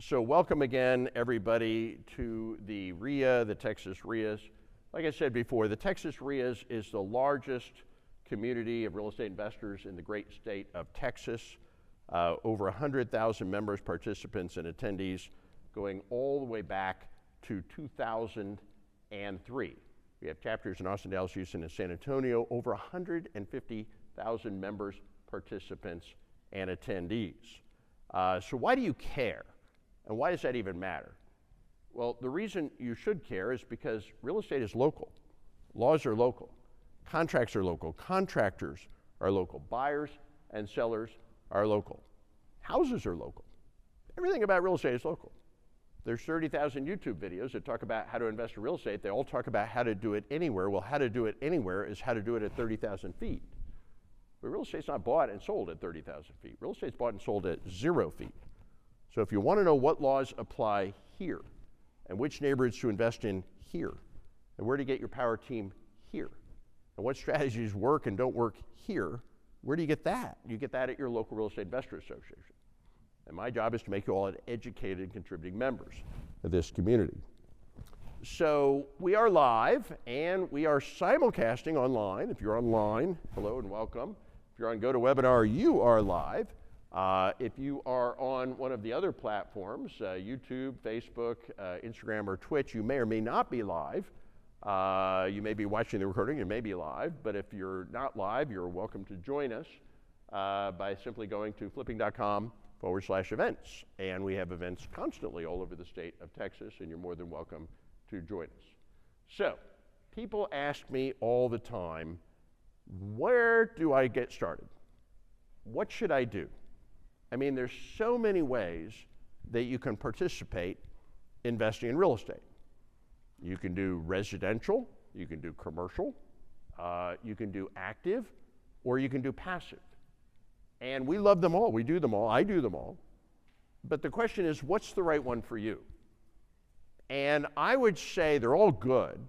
So welcome again, everybody, to the REIA, the Texas REIAs. Like I said before, the Texas REIAs is the largest community of real estate investors in the great state of Texas. Over 100,000 members, participants, and attendees, going all the way back to 2003. We have chapters in Austin, Dallas, Houston, and San Antonio. Over 150,000 members, participants, and attendees. So why do you care? And why does that even matter? Well, the reason you should care is because real estate is local. Laws are local. Contracts are local. Contractors are local. Buyers and sellers are local. Houses are local. Everything about real estate is local. There's 30,000 YouTube videos that talk about how to invest in real estate. They all talk about how to do it anywhere. Well, how to do it anywhere is how to do it at 30,000 feet. But real estate's not bought and sold at 30,000 feet. Real estate's bought and sold at 0 feet. So if you want to know what laws apply here, and which neighborhoods to invest in here, and where to get your power team here, and what strategies work and don't work here, where do you get that? You get that at your local real estate investor association. And my job is to make you all educated and contributing members of this community. So we are live, and we are simulcasting online. If you're online, hello and welcome. If you're on GoToWebinar, you are live. If you are on one of the other platforms, YouTube, Facebook, Instagram, or Twitch, you may or may not be live. You may be watching the recording, you may be live, but if you're not live, you're welcome to join us by simply going to flipping.com/events. And we have events constantly all over the state of Texas, and you're more than welcome to join us. So, people ask me all the time, where do I get started? What should I do? I mean, there's so many ways that you can participate investing in real estate. You can do residential, you can do commercial, you can do active, or you can do passive. And we love them all, we do them all, I do them all. But the question is, what's the right one for you? And I would say they're all good,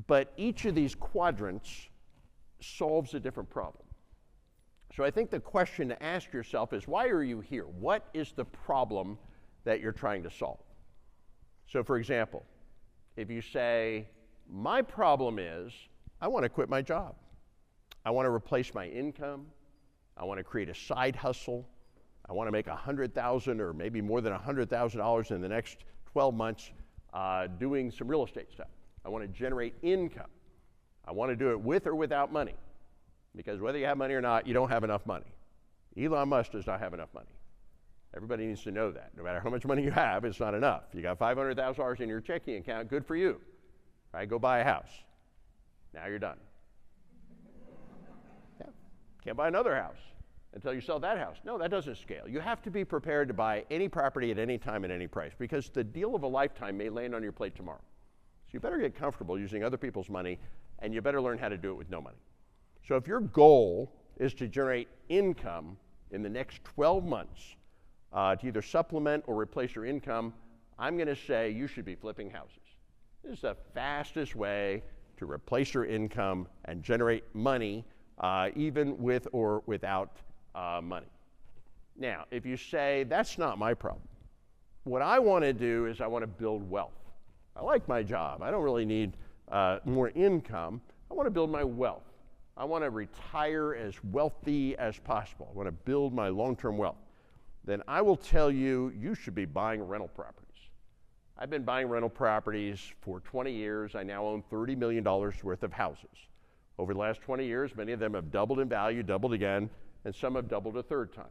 but each of these quadrants solves a different problem. So I think the question to ask yourself is, why are you here? What is the problem that you're trying to solve? So for example, if you say, my problem is, I want to quit my job. I want to replace my income. I want to create a side hustle. I want to make $100,000 or maybe more than $100,000 in the next 12 months doing some real estate stuff. I want to generate income. I want to do it with or without money. Because whether you have money or not, you don't have enough money. Elon Musk does not have enough money. Everybody needs to know that. No matter how much money you have, it's not enough. You got $500,000 in your checking account, good for you. Right, go buy a house. Now you're done. Yeah. Can't buy another house until you sell that house. No, that doesn't scale. You have to be prepared to buy any property at any time at any price, because the deal of a lifetime may land on your plate tomorrow. So you better get comfortable using other people's money, and you better learn how to do it with no money. So if your goal is to generate income in the next 12 months to either supplement or replace your income, I'm going to say you should be flipping houses. This is the fastest way to replace your income and generate money even with or without money. Now, if you say, that's not my problem. What I want to do is I want to build wealth. I like my job. I don't really need more income. I want to build my wealth. I want to retire as wealthy as possible. I want to build my long-term wealth. Then I will tell you, you should be buying rental properties. I've been buying rental properties for 20 years. I now own $30 million worth of houses. Over the last 20 years, many of them have doubled in value, doubled again, and some have doubled a third time.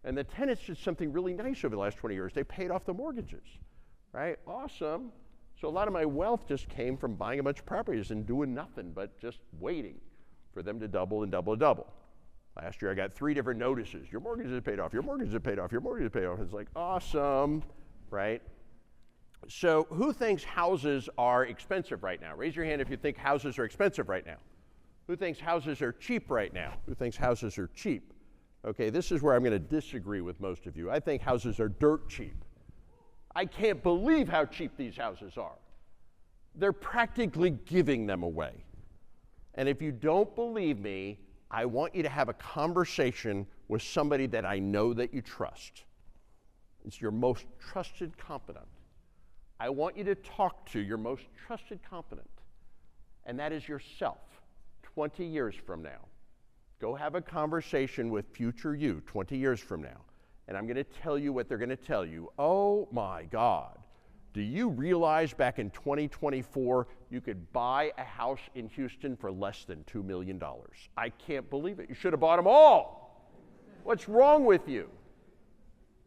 And the tenants did something really nice over the last 20 years. They paid off the mortgages, right? Awesome. So a lot of my wealth just came from buying a bunch of properties and doing nothing but just waiting for them to double and double and double. Last year I got 3 different notices. Your mortgage is paid off, your mortgage is paid off, your mortgage is paid off. It's like, awesome, right? So who thinks houses are expensive right now? Raise your hand if you think houses are expensive right now. Who thinks houses are cheap right now? Who thinks houses are cheap? Okay, this is where I'm going to disagree with most of you. I think houses are dirt cheap. I can't believe how cheap these houses are. They're practically giving them away. And if you don't believe me, I want you to have a conversation with somebody that I know that you trust. It's your most trusted confidant. I want you to talk to your most trusted confidant, and that is yourself 20 years from now. Go have a conversation with future you 20 years from now, and I'm going to tell you what they're going to tell you. Oh my God, do you realize back in 2024 you could buy a house in Houston for less than $2 million? I can't believe it. You should have bought them all. What's wrong with you?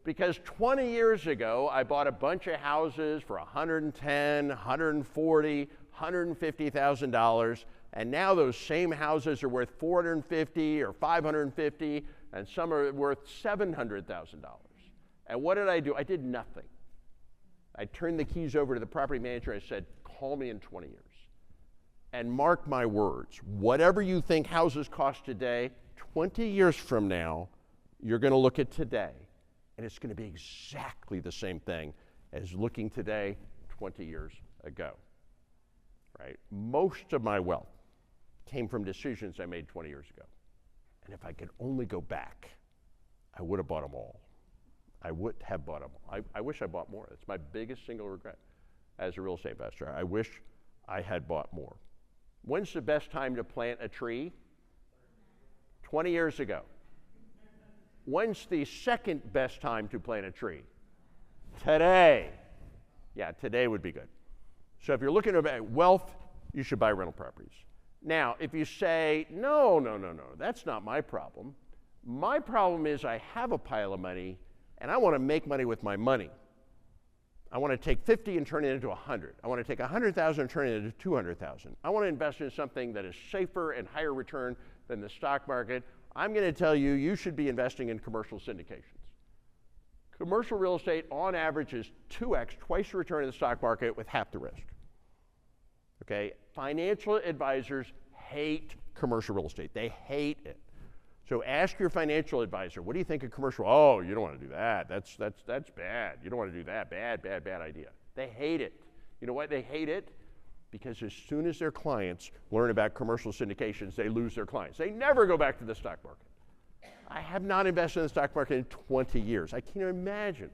Because 20 years ago, I bought a bunch of houses for $110,000, $140,000, $150,000, and now those same houses are worth $450,000 or $550,000, and some are worth $700,000. And what did I do? I did nothing. I turned the keys over to the property manager. I said, call me in 20 years. And mark my words, whatever you think houses cost today, 20 years from now, you're going to look at today, and it's going to be exactly the same thing as looking today 20 years ago, right? Most of my wealth came from decisions I made 20 years ago. And if I could only go back, I would have bought them all. I would have bought them all. I wish I bought more. That's my biggest single regret as a real estate investor. I wish I had bought more. When's the best time to plant a tree? 20 years ago. When's the second best time to plant a tree? Today. Yeah, today would be good. So if you're looking at wealth, you should buy rental properties. Now, if you say, no, that's not my problem. My problem is I have a pile of money and I want to make money with my money. I want to take 50 and turn it into 100. I want to take 100,000 and turn it into 200,000. I want to invest in something that is safer and higher return than the stock market. I'm going to tell you, you should be investing in commercial syndications. Commercial real estate, on average, is 2x, twice the return of the stock market with half the risk. Okay? Financial advisors hate commercial real estate. They hate it. So ask your financial advisor, what do you think of commercial? Oh, you don't want to do that. That's bad. You don't want to do that. Bad idea. They hate it. You know why they hate it? Because as soon as their clients learn about commercial syndications, they lose their clients. They never go back to the stock market. I have not invested in the stock market in 20 years. I can't imagine.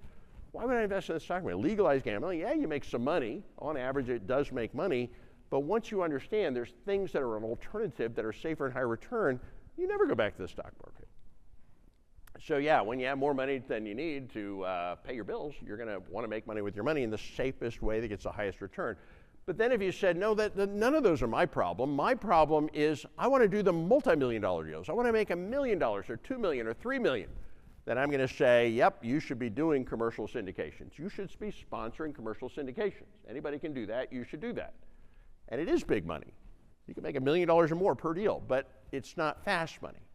Why would I invest in the stock market? Legalized gambling, yeah, you make some money. On average, it does make money. But once you understand there's things that are an alternative that are safer and higher return, you never go back to the stock market. So yeah, when you have more money than you need to pay your bills, you're going to want to make money with your money in the safest way that gets the highest return. But then if you said, no, that none of those are my problem. My problem is I want to do the multi-million-dollar deals. I want to make $1 million or $2 million or $3 million. Then I'm going to say, yep, you should be doing commercial syndications. You should be sponsoring commercial syndications. Anybody can do that. You should do that. And it is big money. You can make $1 million or more per deal, but it's not fast money.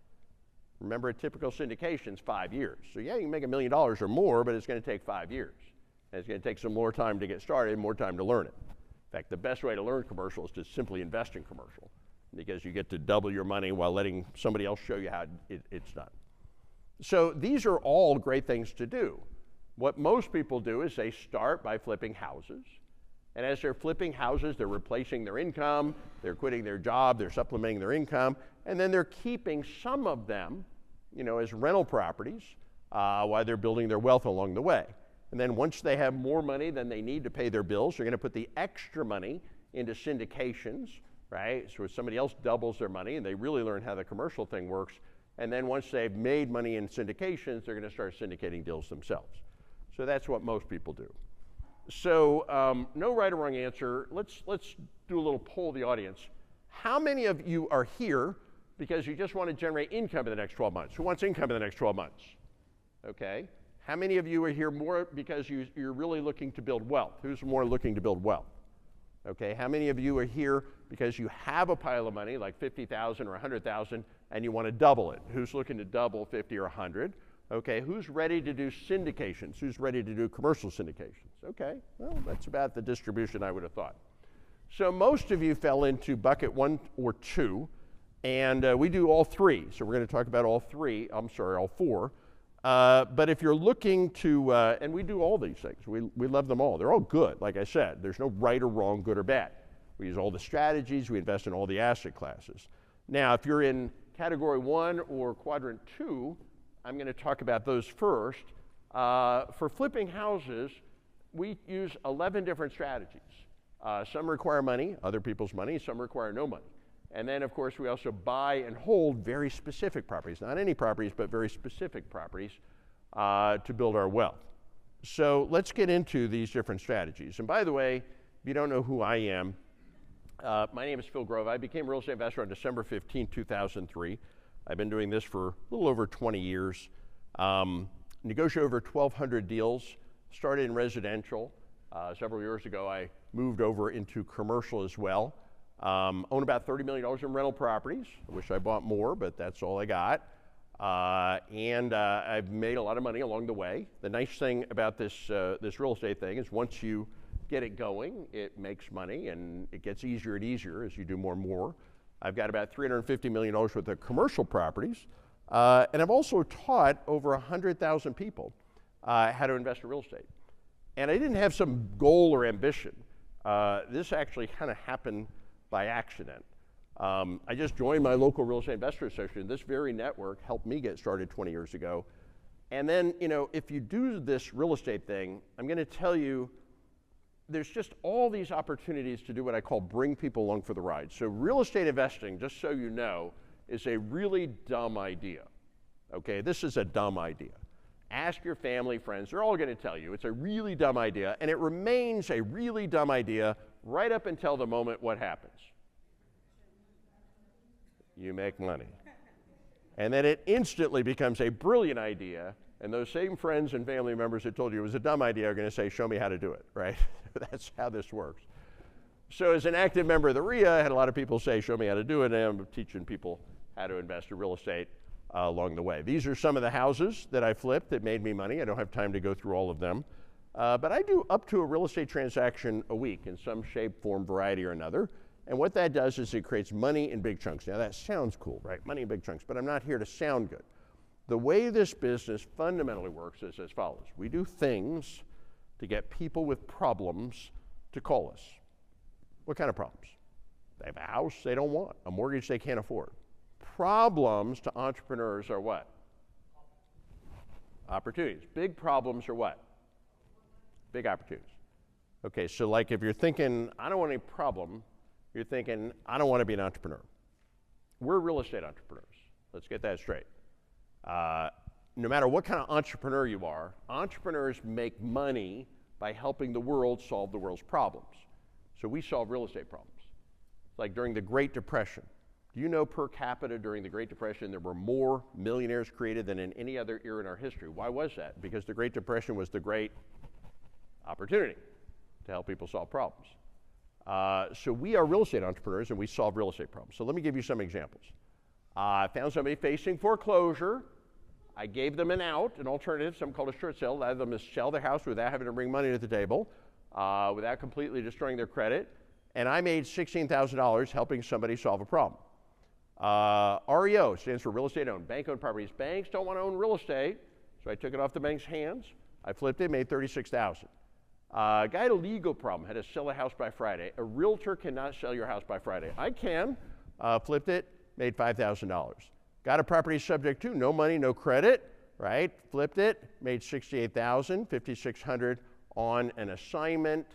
Remember, a typical syndication is 5 years. So yeah, you can make $1 million or more, but it's going to take 5 years. And it's going to take some more time to get started and more time to learn it. In fact, the best way to learn commercial is to simply invest in commercial, because you get to double your money while letting somebody else show you how it's done. So these are all great things to do. What most people do is they start by flipping houses. And as they're flipping houses, they're replacing their income, they're quitting their job, they're supplementing their income, and then they're keeping some of them, as rental properties while they're building their wealth along the way. And then once they have more money than they need to pay their bills, they're going to put the extra money into syndications, right? So somebody else doubles their money and they really learn how the commercial thing works. And then once they've made money in syndications, they're going to start syndicating deals themselves. So that's what most people do. So no right or wrong answer. Let's do a little poll of the audience. How many of you are here because you just want to generate income in the next 12 months? Who wants income in the next 12 months? Okay. How many of you are here more because you're really looking to build wealth? Who's more looking to build wealth? Okay. How many of you are here because you have a pile of money, like 50,000 or 100,000, and you want to double it? Who's looking to double 50 or 100? Okay, who's ready to do syndications? Who's ready to do commercial syndications? Okay, well, that's about the distribution I would have thought. So most of you fell into bucket 1 or 2, and we do all 3. So we're going to talk about all 4. But if you're looking to, and we do all these things, we love them all. They're all good, like I said. There's no right or wrong, good or bad. We use all the strategies, we invest in all the asset classes. Now, if you're in category 1 or quadrant 2, I'm going to talk about those first. For flipping houses, we use 11 different strategies. Some require money, other people's money, some require no money. And then, of course, we also buy and hold very specific properties, not any properties, but very specific properties to build our wealth. So let's get into these different strategies. And by the way, if you don't know who I am, my name is Phil Grove. I became a real estate investor on December 15, 2003. I've been doing this for a little over 20 years. Negotiated over 1,200 deals, started in residential. Several years ago, I moved over into commercial as well. Own about $30 million in rental properties. I wish I bought more, but that's all I got. I've made a lot of money along the way. The nice thing about this real estate thing is once you get it going, it makes money, and it gets easier and easier as you do more and more. I've got about $350 million worth of commercial properties, and I've also taught over 100,000 people how to invest in real estate. And I didn't have some goal or ambition. This actually kind of happened by accident. I just joined my local real estate investor association. This very network helped me get started 20 years ago. And then, you know, if you do this real estate thing, I'm going to tell you, there's just all these opportunities to do what I call bring people along for the ride. So real estate investing, just so you know, is a really dumb idea. Okay, this is a dumb idea. Ask your family, friends, they're all going to tell you it's a really dumb idea, and it remains a really dumb idea right up until the moment what happens? You make money. And then it instantly becomes a brilliant idea, and those same friends and family members that told you it was a dumb idea are going to say, show me how to do it, right? That's how this works. So as an active member of the REIA, I had a lot of people say, show me how to do it, and I'm teaching people how to invest in real estate along the way. These are some of the houses that I flipped that made me money. I don't have time to go through all of them. But I do up to a real estate transaction a week in some shape, form, variety, or another. And what that does is it creates money in big chunks. Now that sounds cool, right? Money in big chunks, but I'm not here to sound good. The way this business fundamentally works is as follows. We do things to get people with problems to call us. What kind of problems? They have a house they don't want, a mortgage they can't afford. Problems to entrepreneurs are what? Opportunities. Big problems are what? Big opportunities. Okay, so like if you're thinking, I don't want any problem, you're thinking, I don't want to be an entrepreneur. We're real estate entrepreneurs. Let's get that straight. No matter what kind of entrepreneur you are, entrepreneurs make money by helping the world solve the world's problems. So we solve real estate problems. Like during the Great Depression. Do you know per capita during the Great Depression there were more millionaires created than in any other era in our history? Why was that? Because the Great Depression was the great opportunity to help people solve problems. So we are real estate entrepreneurs and we solve real estate problems. So let me give you some examples. I found somebody facing foreclosure. I gave them an out, an alternative, something called a short sale, allowed them to sell their house without having to bring money to the table, without completely destroying their credit. And I made $16,000 helping somebody solve a problem. REO stands for real estate owned, bank owned properties. Banks don't want to own real estate, so I took it off the bank's hands. I flipped it, made $36,000. A guy had a legal problem, had to sell a house by Friday. A realtor cannot sell your house by Friday. I can. Flipped it, made $5,000. Got a property subject to, no money, no credit, right? Flipped it, made $68,000, $5,600 on an assignment,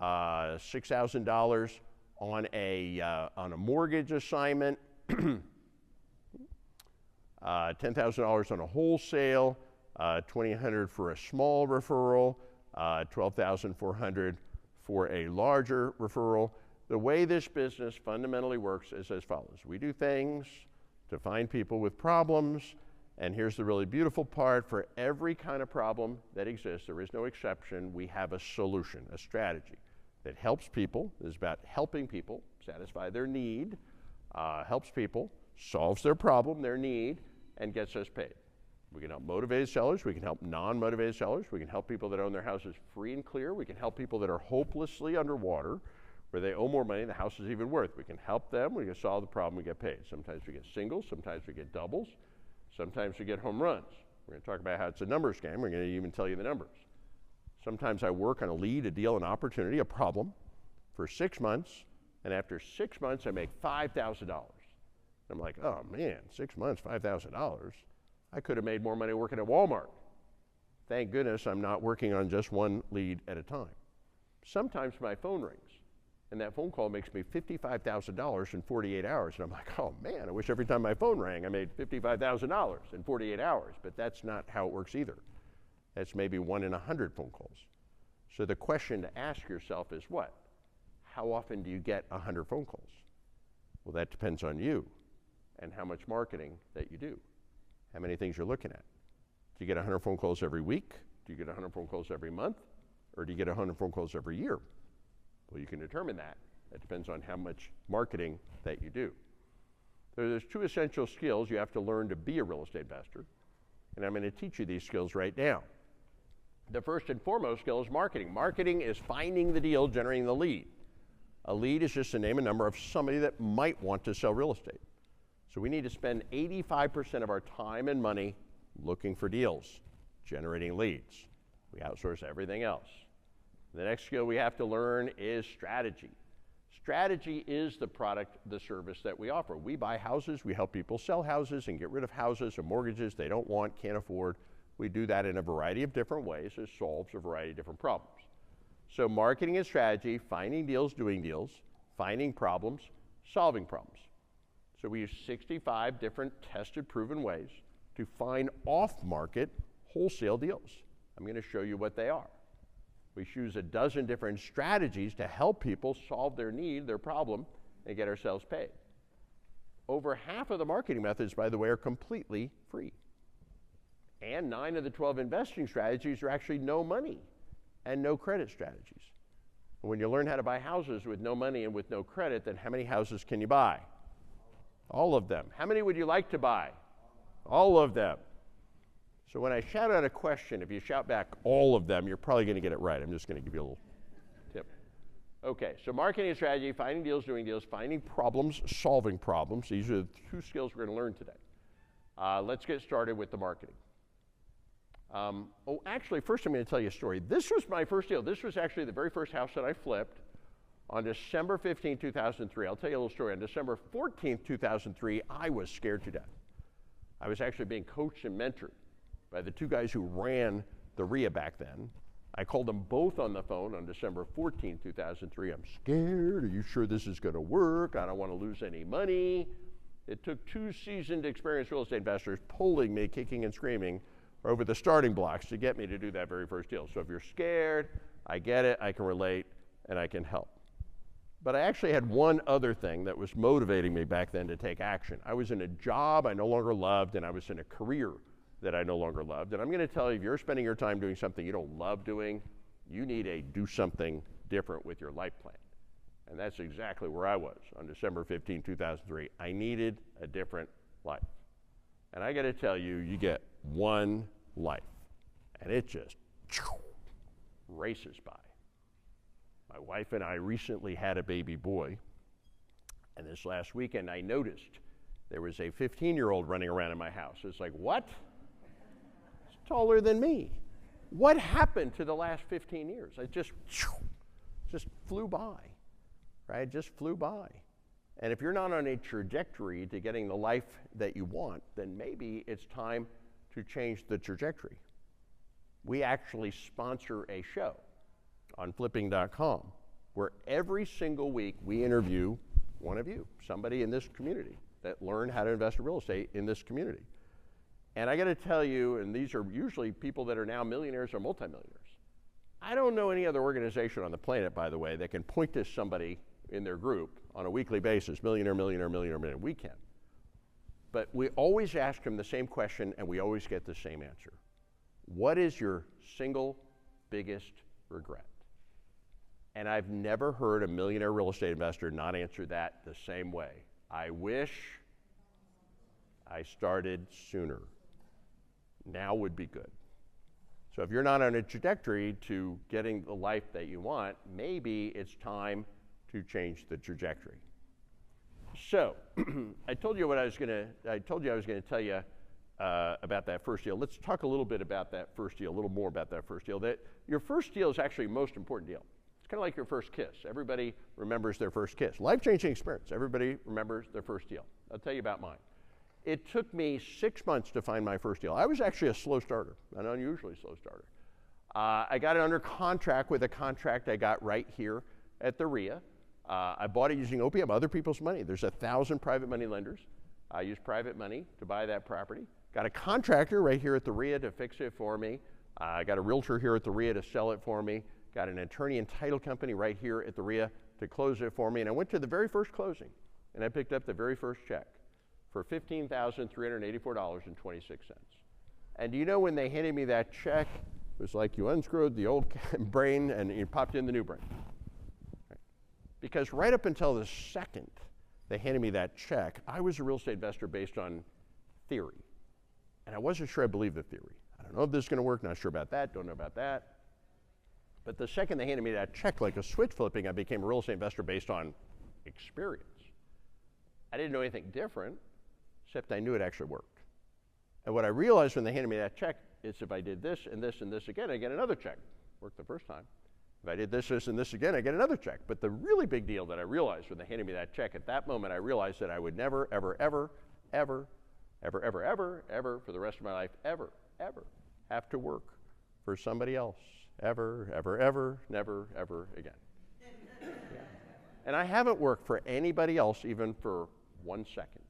$6,000 on a mortgage assignment, $10,000 on a wholesale, $2,800 for a small referral, $12,400 for a larger referral. The way this business fundamentally works is as follows. We do things to find people with problems, and here's the really beautiful part. For every kind of problem that exists, there is no exception, we have a solution, a strategy that helps people, is about helping people satisfy their need, helps people, solves their problem, their need, and gets us paid. We can help motivated sellers, we can help non-motivated sellers, we can help people that own their houses free and clear, we can help people that are hopelessly underwater, where they owe more money than the house is even worth. We can help them, we can solve the problem, we get paid. Sometimes we get singles, sometimes we get doubles, sometimes we get home runs. We're going to talk about how it's a numbers game, we're going to even tell you the numbers. Sometimes I work on a lead, a deal, an opportunity, a problem for 6 months, and after 6 months I make $5,000. I'm like, oh man, 6 months, $5,000. I could have made more money working at Walmart. Thank goodness I'm not working on just one lead at a time. Sometimes my phone rings, and that phone call makes me $55,000 in 48 hours. And I'm like, oh man, I wish every time my phone rang I made $55,000 in 48 hours. But that's not how it works either. That's maybe 1 in 100 phone calls. So the question to ask yourself is what? How often do you get 100 phone calls? Well, that depends on you and how much marketing that you do, how many things you're looking at. Do you get 100 phone calls every week? Do you get 100 phone calls every month? Or do you get 100 phone calls every year? Well, you can determine that. That depends on how much marketing that you do. So there's 2 essential skills you have to learn to be a real estate investor, and I'm going to teach you these skills right now. The first and foremost skill is marketing. Marketing is finding the deal, generating the lead. A lead is just the name and number of somebody that might want to sell real estate. So we need to spend 85% of our time and money looking for deals, generating leads. We outsource everything else. The next skill we have to learn is strategy. Strategy is the product, the service that we offer. We buy houses, we help people sell houses and get rid of houses or mortgages they don't want, can't afford. We do that in a variety of different ways. It solves a variety of different problems. So marketing and strategy, finding deals, doing deals, finding problems, solving problems. So we use 65 different tested, proven ways to find off-market wholesale deals. I'm going to show you what they are. We use a dozen different strategies to help people solve their need, their problem, and get ourselves paid. Over half of the marketing methods, by the way, are completely free. And 9 of the 12 investing strategies are actually no money and no credit strategies. And when you learn how to buy houses with no money and with no credit, then how many houses can you buy? All of them. How many would you like to buy? All of them. So when I shout out a question, if you shout back all of them, you're probably going to get it right. I'm just going to give you a little tip. Okay, so marketing and strategy, finding deals, doing deals, finding problems, solving problems. These are the 2 skills we're going to learn today. Let's get started with the marketing. Actually, first I'm going to tell you a story. This was my first deal. This was actually the very first house that I flipped on December 15, 2003. I'll tell you a little story. On December 14, 2003, I was scared to death. I was actually being coached and mentored by the 2 guys who ran the REIA back then. I called them both on the phone on December 14, 2003. I'm scared. Are you sure this is going to work? I don't want to lose any money. It took 2 seasoned, experienced real estate investors pulling me, kicking and screaming, over the starting blocks to get me to do that very first deal. So if you're scared, I get it, I can relate, and I can help. But I actually had one other thing that was motivating me back then to take action. I was in a job I no longer loved, and I was in a career that I no longer loved. And I'm going to tell you, if you're spending your time doing something you don't love doing, you need to do something different with your life plan. And that's exactly where I was on December 15, 2003. I needed a different life. And I got to tell you, you get one life, and it just races by. My wife and I recently had a baby boy, and this last weekend I noticed there was a 15-year-old running around in my house. It's like, what? It's taller than me. What happened to the last 15 years? It just flew by, right? It just flew by. And if you're not on a trajectory to getting the life that you want, then maybe it's time to change the trajectory. We actually sponsor a show on flipping.com where every single week we interview one of you, somebody in this community that learned how to invest in real estate in this community. And I got to tell you, and these are usually people that are now millionaires or multimillionaires. I don't know any other organization on the planet, by the way, that can point to somebody in their group on a weekly basis, millionaire, millionaire, millionaire, millionaire. We can. But we always ask them the same question, and we always get the same answer. What is your single biggest regret? And I've never heard a millionaire real estate investor not answer that the same way. I wish I started sooner. Now would be good. So if you're not on a trajectory to getting the life that you want, maybe it's time to change the trajectory. So I told you I was going to tell you about that first deal. Let's talk a little bit about that first deal, a little more about that first deal. That your first deal is actually the most important deal. It's kind of like your first kiss. Everybody remembers their first kiss. Life-changing experience. Everybody remembers their first deal. I'll tell you about mine. It took me 6 months to find my first deal. I was actually a slow starter, an unusually slow starter. I got it under contract with a contract I got right here at the REIA. I bought it using OPM, other people's money. There's 1,000 private money lenders. I used private money to buy that property. Got a contractor right here at the REIA to fix it for me. I got a realtor here at the REIA to sell it for me. Got an attorney and title company right here at the REIA to close it for me. And I went to the very first closing, and I picked up the very first check for $15,384.26. And do you know when they handed me that check, it was like you unscrewed the old brain and you popped in the new brain. Right? Because right up until the second they handed me that check, I was a real estate investor based on theory. And I wasn't sure I believed the theory. I don't know if this is going to work, not sure about that, don't know about that. But the second they handed me that check, like a switch flipping, I became a real estate investor based on experience. I didn't know anything different, except I knew it actually worked. And what I realized when they handed me that check is if I did this and this and this again, I get another check. Worked the first time. If I did this, this, and this again, I get another check. But the really big deal that I realized when they handed me that check, at that moment I realized that I would never, ever, ever, ever, ever, ever, ever, ever, for the rest of my life, ever, ever have to work for somebody else. Ever, ever, ever, never, ever again. Yeah. And I haven't worked for anybody else even for 1 second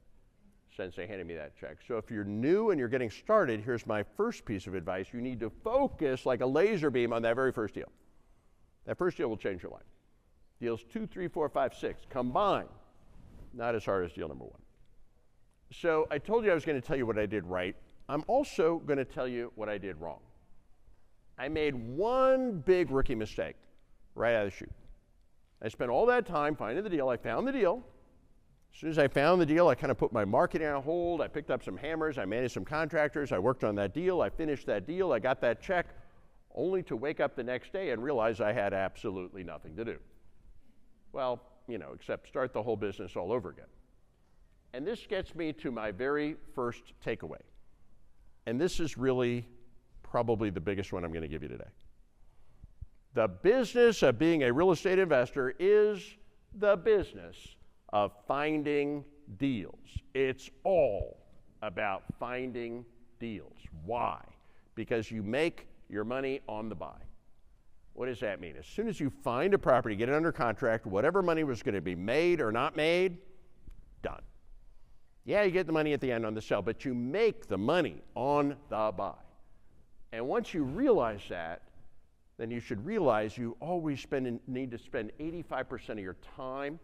since they handed me that check. So if you're new and you're getting started, here's my first piece of advice. You need to focus like a laser beam on that very first deal. That first deal will change your life. Deals 2, 3, 4, 5, 6 combined, not as hard as deal number 1. So I told you I was going to tell you what I did right. I'm also going to tell you what I did wrong. I made one big rookie mistake right out of the chute. I spent all that time finding the deal. I found the deal. As soon as I found the deal, I kind of put my marketing on hold. I picked up some hammers. I managed some contractors. I worked on that deal. I finished that deal. I got that check, only to wake up the next day and realize I had absolutely nothing to do. Well, you know, except start the whole business all over again. And this gets me to my very first takeaway. And this is really probably the biggest one I'm going to give you today. The business of being a real estate investor is the business of finding deals. It's all about finding deals. Why? Because you make your money on the buy. What does that mean? As soon as you find a property, get it under contract, whatever money was going to be made or not made, done. Yeah, you get the money at the end on the sell, but you make the money on the buy. And once you realize that, then you should realize you always need to spend 85% of your time,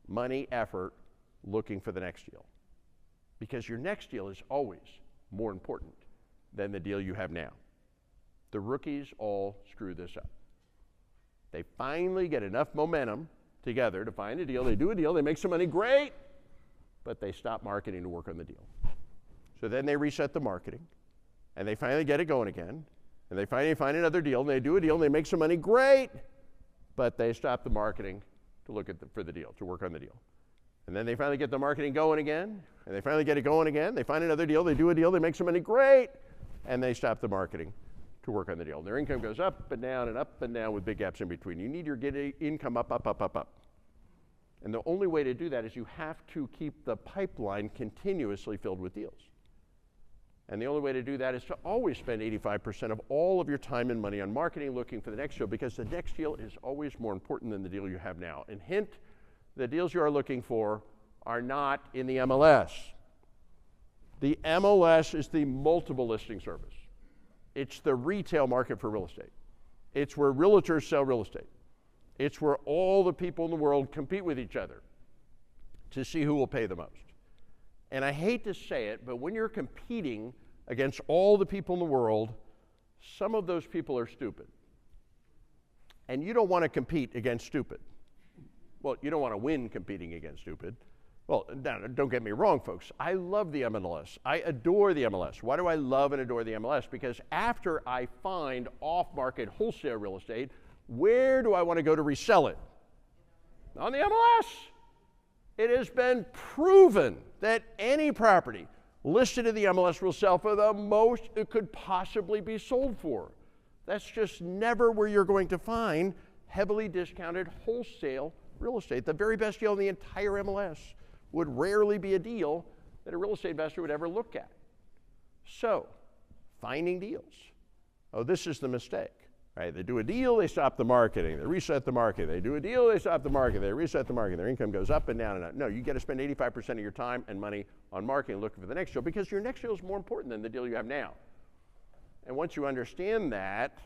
money, effort looking for the next deal. Because your next deal is always more important than the deal you have now. The rookies all screw this up. They finally get enough momentum together to find a deal. They do a deal, they make some money, great, but they stop marketing to work on the deal. So then they reset the marketing, and they finally get it going again, and they finally find another deal, and they do a deal, and they make some money, great, but they stop the marketing to look for the deal, to work on the deal. And then they finally get the marketing going again, and they finally get it going again, they find another deal, they do a deal, they make some money, great, and they stop the marketing to work on the deal. And their income goes up and down with big gaps in between. You need your income up, up, up, up, up. And the only way to do that is you have to keep the pipeline continuously filled with deals. And the only way to do that is to always spend 85% of all of your time and money on marketing looking for the next deal, because the next deal is always more important than the deal you have now. And hint, the deals you are looking for are not in the MLS. The MLS is the multiple listing service. It's the retail market for real estate. It's where realtors sell real estate. It's where all the people in the world compete with each other to see who will pay the most. And I hate to say it, but when you're competing against all the people in the world, some of those people are stupid. And you don't want to compete against stupid. Well, you don't want to win competing against stupid. Well, don't get me wrong, folks. I love the MLS. I adore the MLS. Why do I love and adore the MLS? Because after I find off-market wholesale real estate, where do I want to go to resell it? On the MLS. It has been proven that any property listed in the MLS will sell for the most it could possibly be sold for. That's just never where you're going to find heavily discounted wholesale real estate. The very best deal in the entire MLS would rarely be a deal that a real estate investor would ever look at. So, finding deals. Oh, this is the mistake, right? They do a deal, they stop the marketing, they reset the market. They do a deal, they stop the market, they reset the market. Their income goes up and down and up. No, you got to spend 85% of your time and money on marketing looking for the next deal, because your next deal is more important than the deal you have now. And once you understand that,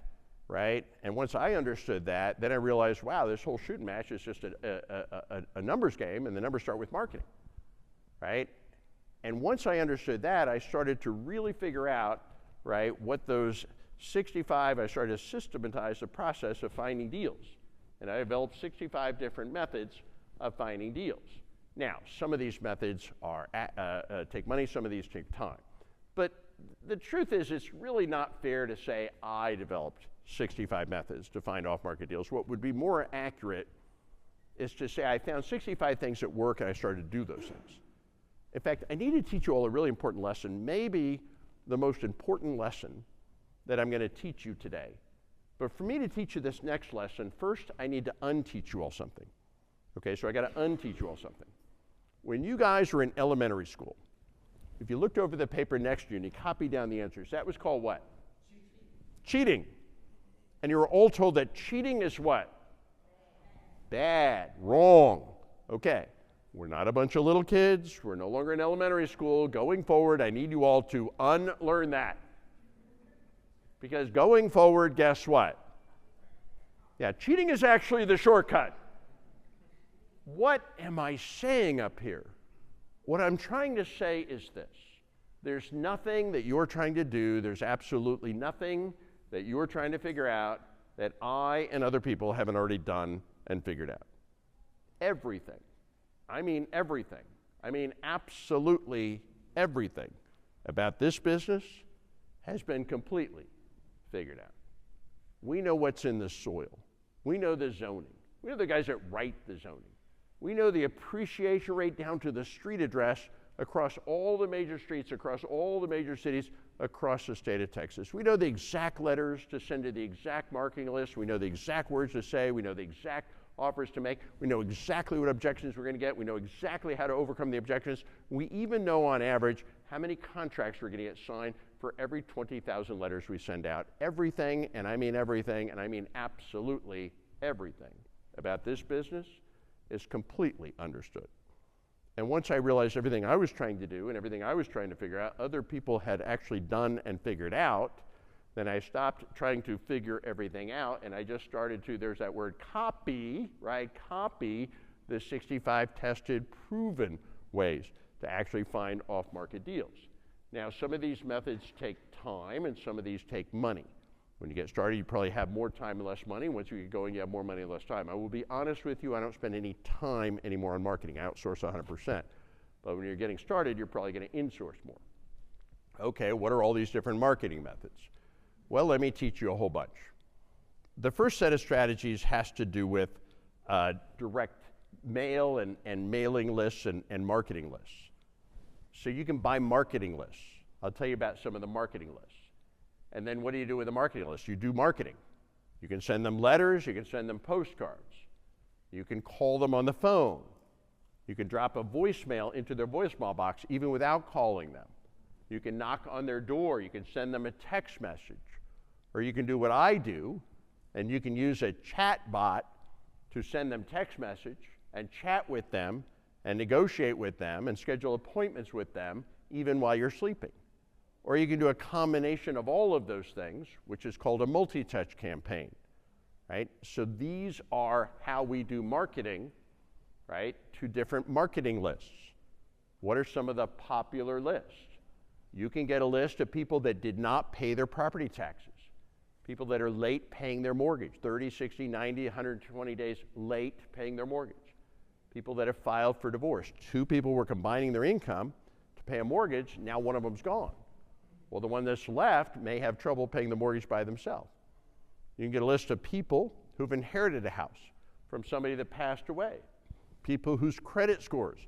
right, and once I understood that, then I realized, wow, this whole shoot and match is just a numbers game, and the numbers start with marketing, right? And once I understood that, I started to really figure out, right, what those 65, I started to systematize the process of finding deals. And I developed 65 different methods of finding deals. Now, some of these methods are take money, some of these take time. But the truth is, it's really not fair to say I developed 65 methods to find off-market deals. What would be more accurate is to say I found 65 things that work and I started to do those things. In fact, I need to teach you all a really important lesson, maybe the most important lesson that I'm going to teach you today. But for me to teach you this next lesson, first I need to unteach you all something. Okay, so I got to unteach you all something. When you guys were in elementary school, if you looked over the paper next to you and you copied down the answers, that was called what? Cheating. And you were all told that cheating is what? Bad, wrong. Okay. We're not a bunch of little kids. We're no longer in elementary school. Going forward, I need you all to unlearn that. Because going forward, guess what? Yeah, cheating is actually the shortcut. What am I saying up here? What I'm trying to say is this. There's nothing that you're trying to do, there's absolutely nothing that you're trying to figure out that I and other people haven't already done and figured out. Everything. I mean everything. I mean absolutely everything about this business has been completely figured out. We know what's in the soil. We know the zoning. We know the guys that write the zoning. We know the appreciation rate down to the street address across all the major streets, across all the major cities, across the state of Texas. We know the exact letters to send to the exact marketing list. We know the exact words to say. We know the exact offers to make. We know exactly what objections we're going to get. We know exactly how to overcome the objections. We even know on average how many contracts we're going to get signed for every 20,000 letters we send out. Everything, and I mean absolutely everything about this business is completely understood. And once I realized everything I was trying to do and everything I was trying to figure out, other people had actually done and figured out, then I stopped trying to figure everything out and I just started to, there's that word copy, right? Copy the 65 tested, proven ways to actually find off-market deals. Now, some of these methods take time and some of these take money. When you get started, you probably have more time and less money. Once you get going, you have more money and less time. I will be honest with you, I don't spend any time anymore on marketing. I outsource 100%. But when you're getting started, you're probably going to insource more. Okay, what are all these different marketing methods? Well, let me teach you a whole bunch. The first set of strategies has to do with direct mail and mailing lists and marketing lists. So you can buy marketing lists. I'll tell you about some of the marketing lists. And then what do you do with a marketing list? You do marketing. You can send them letters, you can send them postcards. You can call them on the phone. You can drop a voicemail into their voicemail box even without calling them. You can knock on their door, you can send them a text message. Or you can do what I do, and you can use a chat bot to send them text message and chat with them and negotiate with them and schedule appointments with them even while you're sleeping. Or you can do a combination of all of those things, which is called a multi-touch campaign, right? So these are how we do marketing, right, to different marketing lists. What are some of the popular lists? You can get a list of people that did not pay their property taxes, people that are late paying their mortgage, 30, 60, 90, 120 days late paying their mortgage, people that have filed for divorce. Two people were combining their income to pay a mortgage, now one of them's gone. Well, the one that's left may have trouble paying the mortgage by themselves. You can get a list of people who've inherited a house from somebody that passed away, people whose credit scores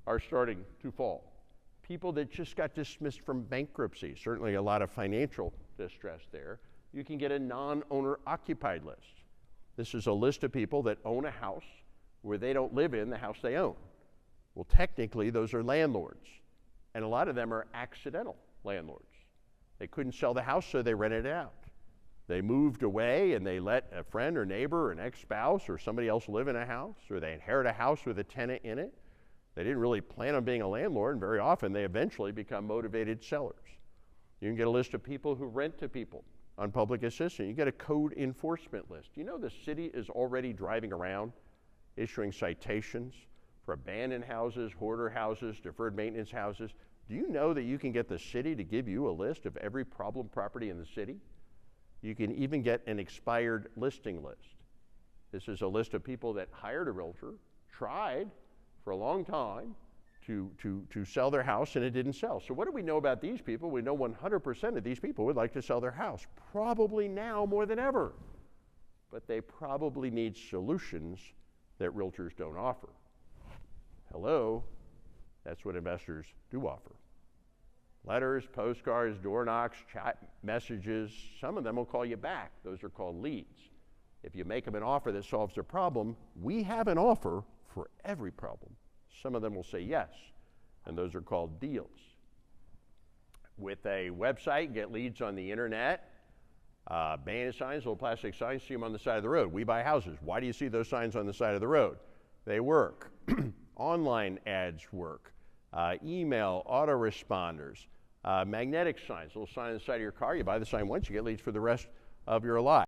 are starting to fall, people that just got dismissed from bankruptcy, certainly a lot of financial distress there. You can get a non-owner occupied list. This is a list of people that own a house where they don't live in the house they own. Well, technically, those are landlords. And a lot of them are accidental landlords. They couldn't sell the house, so they rented it out. They moved away and they let a friend or neighbor or an ex-spouse or somebody else live in a house, or they inherit a house with a tenant in it. They didn't really plan on being a landlord, and very often they eventually become motivated sellers. You can get a list of people who rent to people on public assistance. You get a code enforcement list. You know the city is already driving around issuing citations for abandoned houses, hoarder houses, deferred maintenance houses. Do you know that you can get the city to give you a list of every problem property in the city? You can even get an expired listing list. This is a list of people that hired a realtor, tried for a long time to sell their house, and it didn't sell. So what do we know about these people? We know 100% of these people would like to sell their house, probably now more than ever. But they probably need solutions that realtors don't offer. Hello? That's what investors do offer. Letters, postcards, door knocks, chat messages. Some of them will call you back. Those are called leads. If you make them an offer that solves their problem, we have an offer for every problem. Some of them will say yes, and those are called deals. With a website, get leads on the internet. Banner signs, little plastic signs, see them on the side of the road. We buy houses. Why do you see those signs on the side of the road? They work. Online ads work. Email, autoresponders, magnetic signs, little sign on the side of your car. You buy the sign once, you get leads for the rest of your life.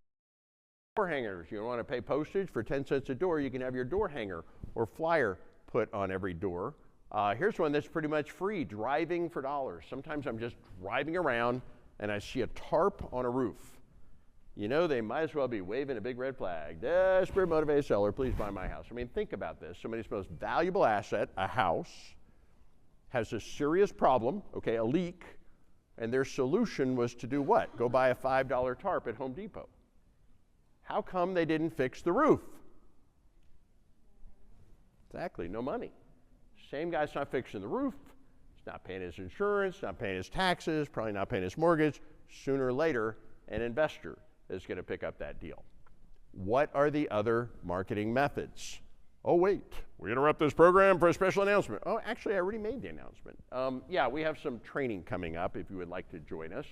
Door hangers. You don't want to pay postage for 10 cents a door. You can have your door hanger or flyer put on every door. Here's one that's pretty much free, driving for dollars. Sometimes I'm just driving around and I see a tarp on a roof. You know, they might as well be waving a big red flag. Desperate motivated seller, please buy my house. I mean, think about this. Somebody's most valuable asset, a house, has a serious problem, okay, a leak, and their solution was to do what? Go buy a $5 tarp at Home Depot. How come they didn't fix the roof? Exactly, no money. Same guy's not fixing the roof, he's not paying his insurance, not paying his taxes, probably not paying his mortgage. Sooner or later, an investor is going to pick up that deal. What are the other marketing methods? Oh, wait, we interrupt this program for a special announcement. Oh, actually, I already made the announcement. Yeah, we have some training coming up if you would like to join us.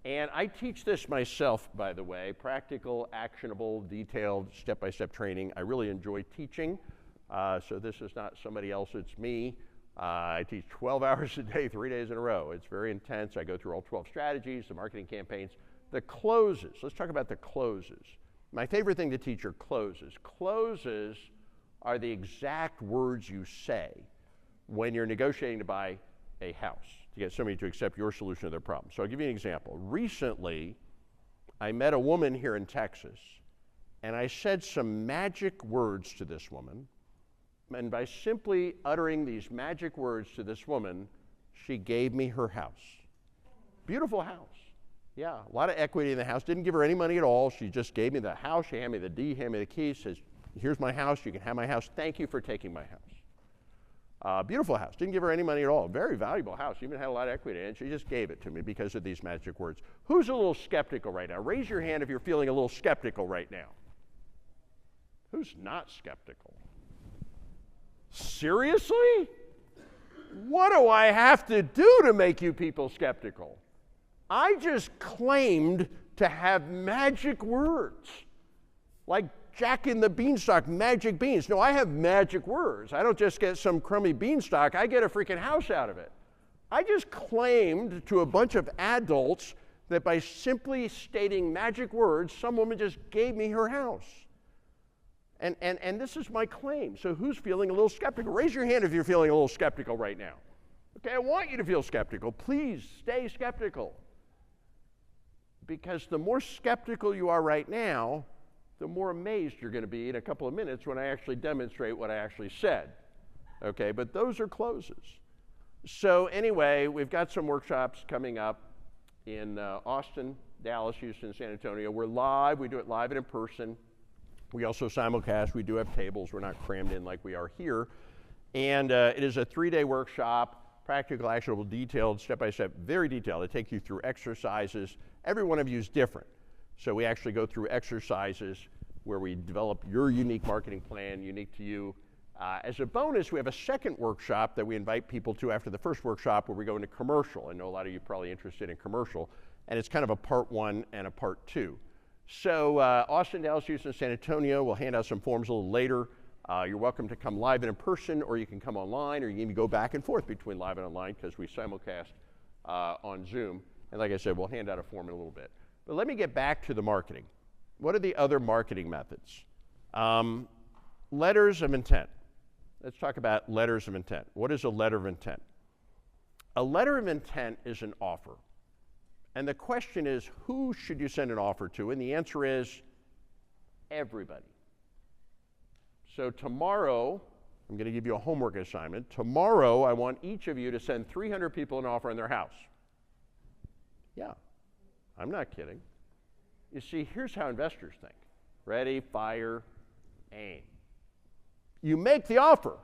And I teach this myself, by the way, practical, actionable, detailed, step-by-step training. I really enjoy teaching. So this is not somebody else, it's me. I teach 12 hours a day, 3 days in a row. It's very intense. I go through all 12 strategies, the marketing campaigns, the closes. Let's talk about the closes. My favorite thing to teach are closes. Closes are the exact words you say when you're negotiating to buy a house, to get somebody to accept your solution to their problem. So I'll give you an example. Recently, I met a woman here in Texas, and I said some magic words to this woman, and by simply uttering these magic words to this woman, she gave me her house. Beautiful house. Yeah, a lot of equity in the house. Didn't give her any money at all. She just gave me the house. She handed me the deed, handed me the keys, says, here's my house. You can have my house. Thank you for taking my house. Beautiful house. Didn't give her any money at all. Very valuable house. Even had a lot of equity in it. She just gave it to me because of these magic words. Who's a little skeptical right now? Raise your hand if you're feeling a little skeptical right now. Who's not skeptical? Seriously? What do I have to do to make you people skeptical? I just claimed to have magic words, like Jack in the Beanstalk, magic beans. No, I have magic words. I don't just get some crummy beanstalk, I get a freaking house out of it. I just claimed to a bunch of adults that by simply stating magic words, some woman just gave me her house. And this is my claim. So who's feeling a little skeptical? Raise your hand if you're feeling a little skeptical right now. Okay, I want you to feel skeptical. Please stay skeptical. Because the more skeptical you are right now, the more amazed you're going to be in a couple of minutes when I actually demonstrate what I actually said. Okay, but those are closes. So anyway, we've got some workshops coming up in Austin, Dallas, Houston, San Antonio. We're live. We do it live and in person. We also simulcast. We do have tables. We're not crammed in like we are here. And it is a 3-day workshop, practical, actionable, detailed, step-by-step, very detailed. I take you through exercises. Every one of you is different. So we actually go through exercises where we develop your unique marketing plan, unique to you. As a bonus, we have a second workshop that we invite people to after the first workshop where we go into commercial. I know a lot of you are probably interested in commercial, and it's kind of a part 1 and a part 2. So Austin, Dallas, Houston, San Antonio, we'll hand out some forms a little later. You're welcome to come live and in person, or you can come online, or you can even go back and forth between live and online because we simulcast on Zoom. And like I said, we'll hand out a form in a little bit. But let me get back to the marketing. What are the other marketing methods? Letters of intent. Let's talk about letters of intent. What is a letter of intent? A letter of intent is an offer. And the question is, who should you send an offer to? And the answer is everybody. So tomorrow, I'm going to give you a homework assignment. Tomorrow, I want each of you to send 300 people an offer on their house. Yeah, I'm not kidding. You see, here's how investors think. Ready, fire, aim. You make the offer,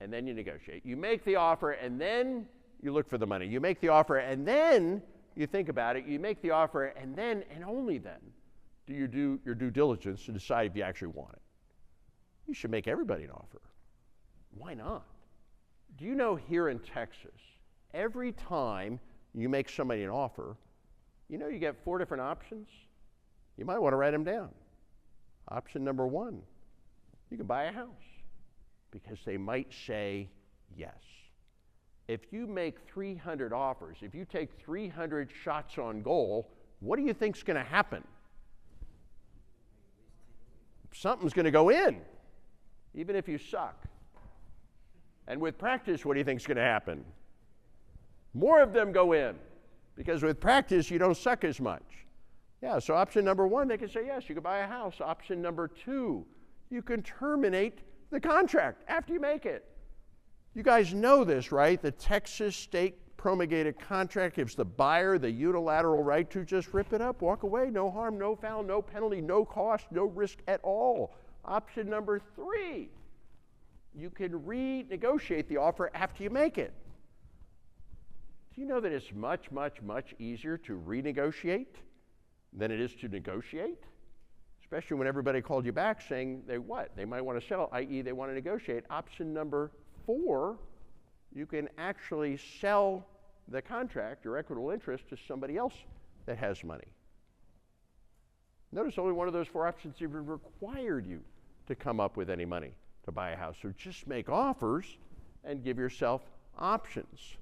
and then you negotiate. You make the offer, and then you look for the money. You make the offer, and then you think about it. You make the offer, and then, and only then, do you do your due diligence to decide if you actually want it. You should make everybody an offer. Why not? Do you know here in Texas, every time you make somebody an offer, you know you get 4 different options? You might want to write them down. Option number 1. You can buy a house because they might say yes. If you make 300 offers, if you take 300 shots on goal, what do you think's going to happen? Something's going to go in, even if you suck. And with practice, what do you think's going to happen? More of them go in, because with practice, you don't suck as much. Yeah, so option number 1, they can say yes, you can buy a house. Option number 2, you can terminate the contract after you make it. You guys know this, right? The Texas state promulgated contract gives the buyer the unilateral right to just rip it up, walk away, no harm, no foul, no penalty, no cost, no risk at all. Option number 3, you can renegotiate the offer after you make it. Do you know that it's much, much, much easier to renegotiate than it is to negotiate? Especially when everybody called you back saying they might want to sell, i.e. they want to negotiate. Option number 4, you can actually sell the contract, your equitable interest, to somebody else that has money. Notice only one of those 4 options even required you to come up with any money to buy a house. So just make offers and give yourself options.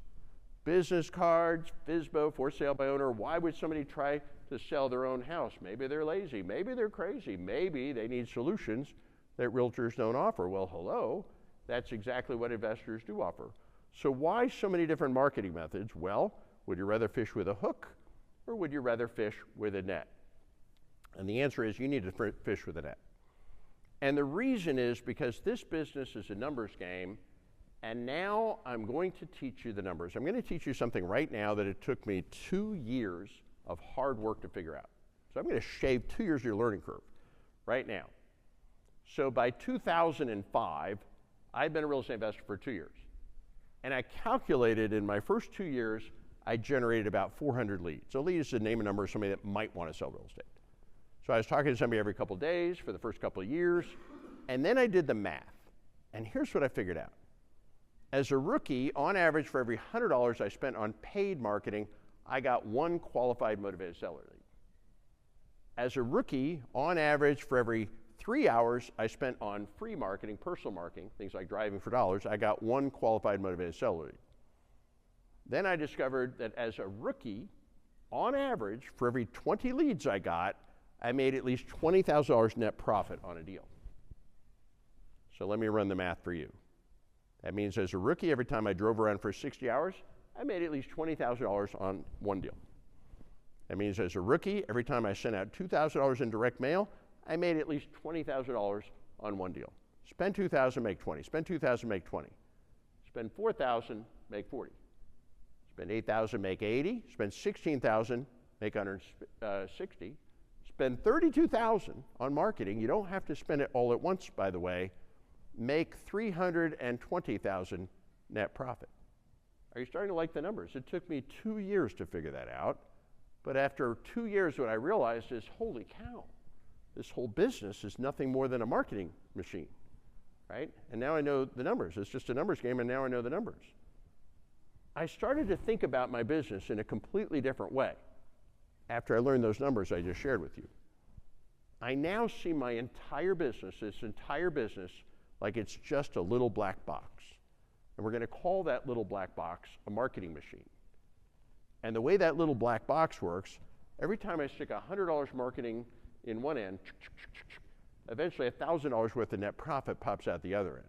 Business cards, FSBO, for sale by owner. Why would somebody try to sell their own house? Maybe they're lazy, maybe they're crazy, maybe they need solutions that realtors don't offer. Well, hello, that's exactly what investors do offer. So why so many different marketing methods? Well, would you rather fish with a hook or would you rather fish with a net? And the answer is you need to fish with a net. And the reason is because this business is a numbers game, and now I'm going to teach you the numbers. I'm going to teach you something right now that it took me 2 years of hard work to figure out. So I'm going to shave 2 years of your learning curve right now. So by 2005, I'd been a real estate investor for 2 years. And I calculated in my first 2 years, I generated about 400 leads. So lead is the name and number of somebody that might want to sell real estate. So I was talking to somebody every couple of days for the first couple of years, and then I did the math. And here's what I figured out. As a rookie, on average, for every $100 I spent on paid marketing, I got 1 qualified motivated seller lead. As a rookie, on average, for every 3 hours I spent on free marketing, personal marketing, things like driving for dollars, I got 1 qualified motivated seller lead. Then I discovered that as a rookie, on average, for every 20 leads I got, I made at least $20,000 net profit on a deal. So let me run the math for you. That means as a rookie, every time I drove around for 60 hours, I made at least $20,000 on 1 deal. That means as a rookie, every time I sent out $2,000 in direct mail, I made at least $20,000 on 1 deal. Spend $2,000, make 20. Spend $2,000, make 20. Spend $4,000, make 40. Spend $8,000, make 80. Spend $16,000, make 160. Spend $32,000 on marketing. You don't have to spend it all at once, by the way. Make $320,000 net profit. Are you starting to like the numbers? It took me 2 years to figure that out. But after 2 years, what I realized is, holy cow, this whole business is nothing more than a marketing machine. right? And now I know the numbers. It's just a numbers game, and now I know the numbers. I started to think about my business in a completely different way after I learned those numbers I just shared with you. I now see my entire business, this entire business, like it's just a little black box. And we're going to call that little black box a marketing machine. And the way that little black box works, every time I stick $100 marketing in one end, eventually $1,000 worth of net profit pops out the other end.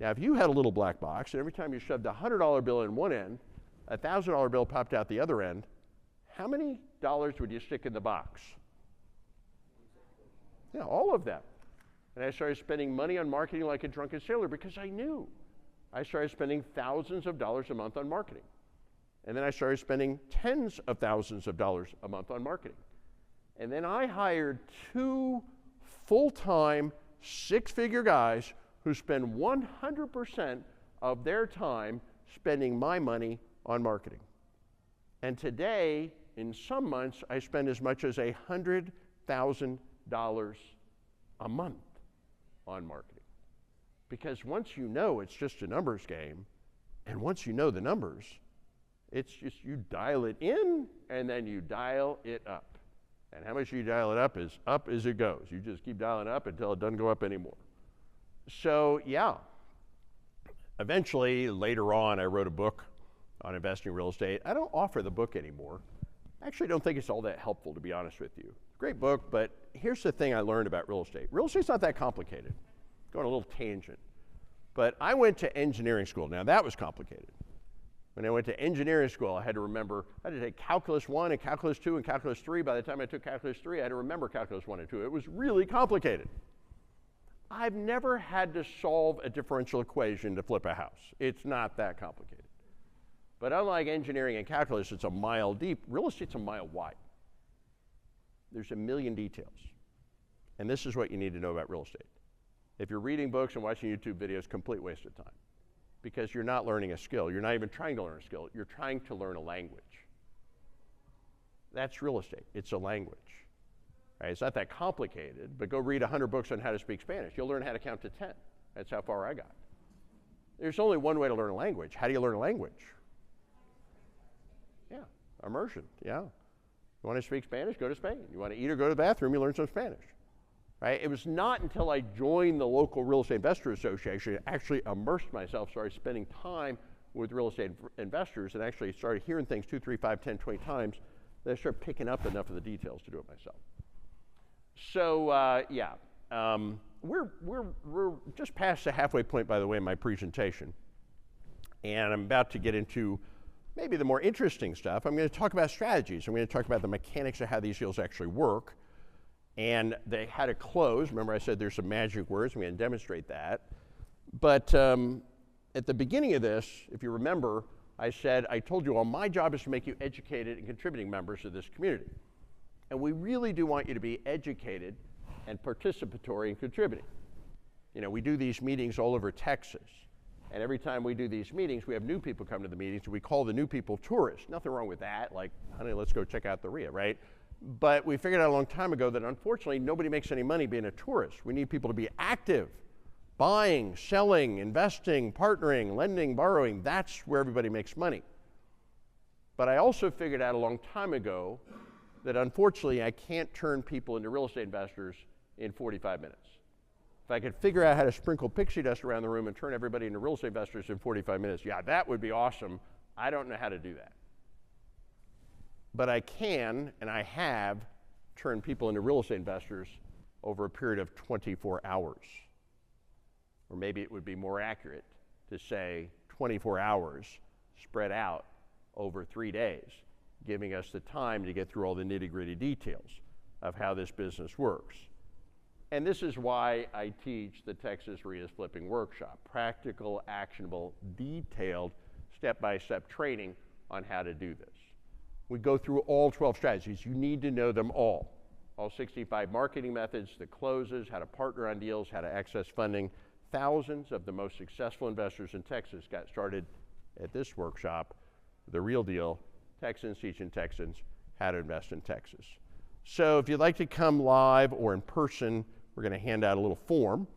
Now, if you had a little black box, and every time you shoved a $100 bill in one end, a $1,000 bill popped out the other end, how many dollars would you stick in the box? Yeah, all of them. And I started spending money on marketing like a drunken sailor because I knew. I started spending thousands of dollars a month on marketing. And then I started spending tens of thousands of dollars a month on marketing. And then I hired 2 full-time, 6-figure guys who spend 100% of their time spending my money on marketing. And today, in some months, I spend as much as $100,000 a month on marketing. Because once you know it's just a numbers game, and once you know the numbers, it's just you dial it in and then you dial it up. And how much you dial it up as it goes. You just keep dialing up until it doesn't go up anymore. So yeah, eventually later on I wrote a book on investing in real estate. I don't offer the book anymore. I actually don't think it's all that helpful, to be honest with you. Great book, but here's the thing I learned about real estate. Real estate's not that complicated. Going a little tangent. But I went to engineering school. Now that was complicated. When I went to engineering school, I had to take Calculus 1 and Calculus 2 and Calculus 3. By the time I took Calculus 3, I had to remember Calculus 1 and 2. It was really complicated. I've never had to solve a differential equation to flip a house. It's not that complicated. But unlike engineering and calculus, it's a mile deep. Real estate's a mile wide. There's a million details. And this is what you need to know about real estate. If you're reading books and watching YouTube videos, complete waste of time. Because you're not learning a skill. You're not even trying to learn a skill. You're trying to learn a language. That's real estate. It's a language. Right? It's not that complicated, but go read 100 books on how to speak Spanish. You'll learn how to count to 10. That's how far I got. There's only one way to learn a language. How do you learn a language? Yeah, immersion, yeah. You want to speak Spanish, go to Spain. You want to eat or go to the bathroom, you learn some Spanish. Right? It was not until I joined the local Real Estate Investor Association, actually immersed myself, started spending time with real estate investors, and actually started hearing things 2, 3, 5, 10, 20 times, that I started picking up enough of the details to do it myself. So, we're just past the halfway point, by the way, in my presentation. And I'm about to get into maybe the more interesting stuff. I'm going to talk about strategies. I'm going to talk about the mechanics of how these deals actually work. And they had to close. Remember I said there's some magic words. I'm going to demonstrate that. But at the beginning of this, if you remember, I told you all my job is to make you educated and contributing members of this community. And we really do want you to be educated and participatory and contributing. You know, we do these meetings all over Texas. And every time we do these meetings, we have new people come to the meetings, and we call the new people tourists. Nothing wrong with that. Like, honey, let's go check out the REIA, right? But we figured out a long time ago that unfortunately nobody makes any money being a tourist. We need people to be active, buying, selling, investing, partnering, lending, borrowing. That's where everybody makes money. But I also figured out a long time ago that unfortunately I can't turn people into real estate investors in 45 minutes. If I could figure out how to sprinkle pixie dust around the room and turn everybody into real estate investors in 45 minutes, yeah, that would be awesome. I don't know how to do that. But I can, and I have, turned people into real estate investors over a period of 24 hours. Or maybe it would be more accurate to say 24 hours spread out over 3 days, giving us the time to get through all the nitty-gritty details of how this business works. And this is why I teach the Texas REIAs Flipping Workshop, practical, actionable, detailed, step-by-step training on how to do this. We go through all 12 strategies. You need to know them all 65 marketing methods, the closes, how to partner on deals, how to access funding. Thousands of the most successful investors in Texas got started at this workshop, The Real Deal, Texans teaching Texans how to invest in Texas. So if you'd like to come live or in person, we're going to hand out a little form.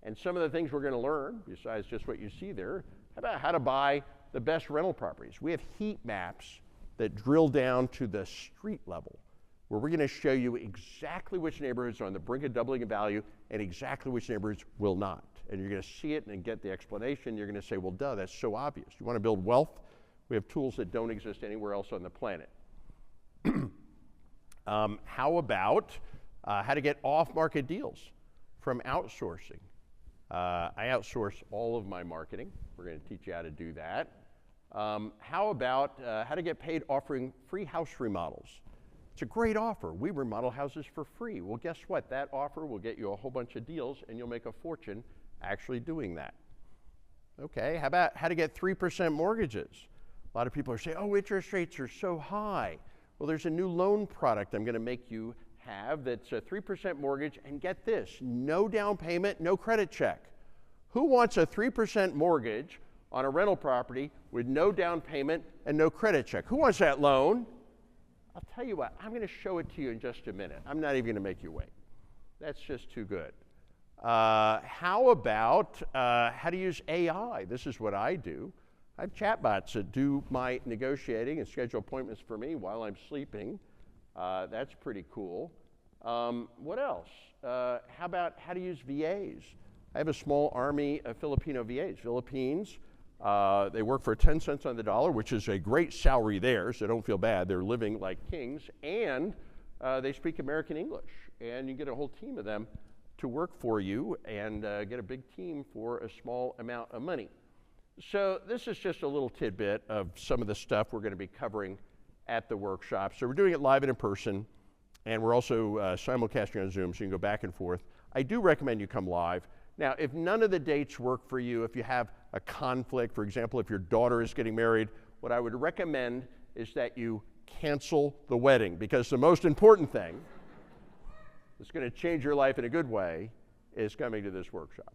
And some of the things we're going to learn, besides just what you see there, about how to buy the best rental properties. We have heat maps that drill down to the street level, where we're going to show you exactly which neighborhoods are on the brink of doubling in value and exactly which neighborhoods will not. And you're going to see it and get the explanation. You're going to say, well, duh, that's so obvious. You want to build wealth? We have tools that don't exist anywhere else on the planet. How about how to get off-market deals from outsourcing? I outsource all of my marketing. We're going to teach you how to do that. How about how to get paid offering free house remodels? It's a great offer. We remodel houses for free. Well, guess what? That offer will get you a whole bunch of deals, and you'll make a fortune actually doing that. Okay, how about how to get 3% mortgages? A lot of people are saying, oh, interest rates are so high. Well, there's a new loan product I'm going to make you have that's a 3% mortgage, and get this, no down payment, no credit check. Who wants a 3% mortgage on a rental property with no down payment and no credit check? Who wants that loan? I'll tell you what, I'm going to show it to you in just a minute. I'm not even going to make you wait. That's just too good. How about how to use AI? This is what I do. I have chatbots that do my negotiating and schedule appointments for me while I'm sleeping. That's pretty cool. What else? How about how to use VAs? I have a small army of Filipino VAs. Philippines, they work for 10 cents on the dollar, which is a great salary there, so don't feel bad. They're living like kings, and they speak American English. And you get a whole team of them to work for you and get a big team for a small amount of money. So this is just a little tidbit of some of the stuff we're going to be covering at the workshop. So we're doing it live and in person, and we're also simulcasting on Zoom, so you can go back and forth. I do recommend you come live. Now, if none of the dates work for you, if you have a conflict, for example, if your daughter is getting married, what I would recommend is that you cancel the wedding, because the most important thing that's going to change your life in a good way is coming to this workshop.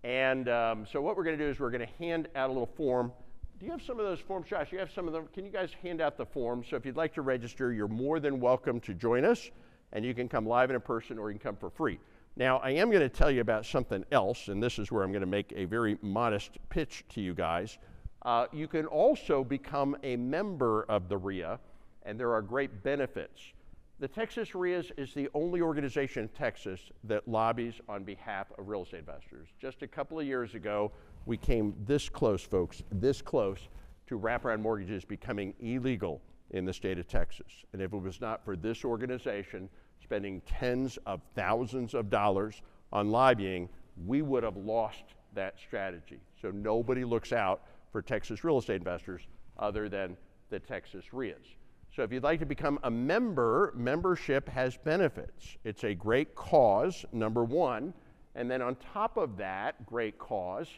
And so what we're going to do is we're going to hand out a little form. Do you have some of those forms, Josh? You have some of them. Can you guys hand out the forms? So if you'd like to register, you're more than welcome to join us, and you can come live and in person, or you can come for free. Now, I am going to tell you about something else, and this is where I'm going to make a very modest pitch to you guys. You can also become a member of the REIA, and there are great benefits. The Texas REIAs is the only organization in Texas that lobbies on behalf of real estate investors. Just a couple of years ago, we came this close, folks, this close to wraparound mortgages becoming illegal in the state of Texas. And if it was not for this organization spending tens of thousands of dollars on lobbying, we would have lost that strategy. So nobody looks out for Texas real estate investors other than the Texas REIAs. So if you'd like to become a member, membership has benefits. It's a great cause, number one, and then on top of that great cause,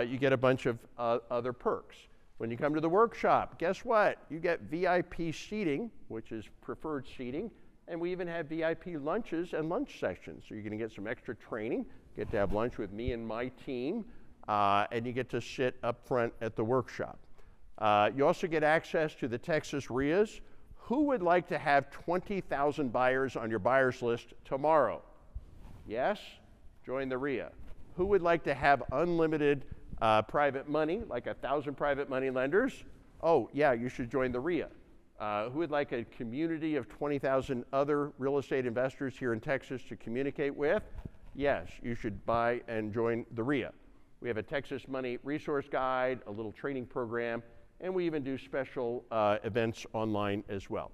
you get a bunch of other perks. When you come to the workshop, guess what? You get VIP seating, which is preferred seating, and we even have VIP lunches and lunch sessions. So you're going to get some extra training, get to have lunch with me and my team, and you get to sit up front at the workshop. You also get access to the Texas REIAs. Who would like to have 20,000 buyers on your buyers list tomorrow? Yes? Join the REIA. Who would like to have unlimited private money, like 1,000 private money lenders? Oh, yeah, you should join the REIA. Who would like a community of 20,000 other real estate investors here in Texas to communicate with? Yes, you should buy and join the REIA. We have a Texas Money Resource Guide, a little training program, and we even do special events online as well.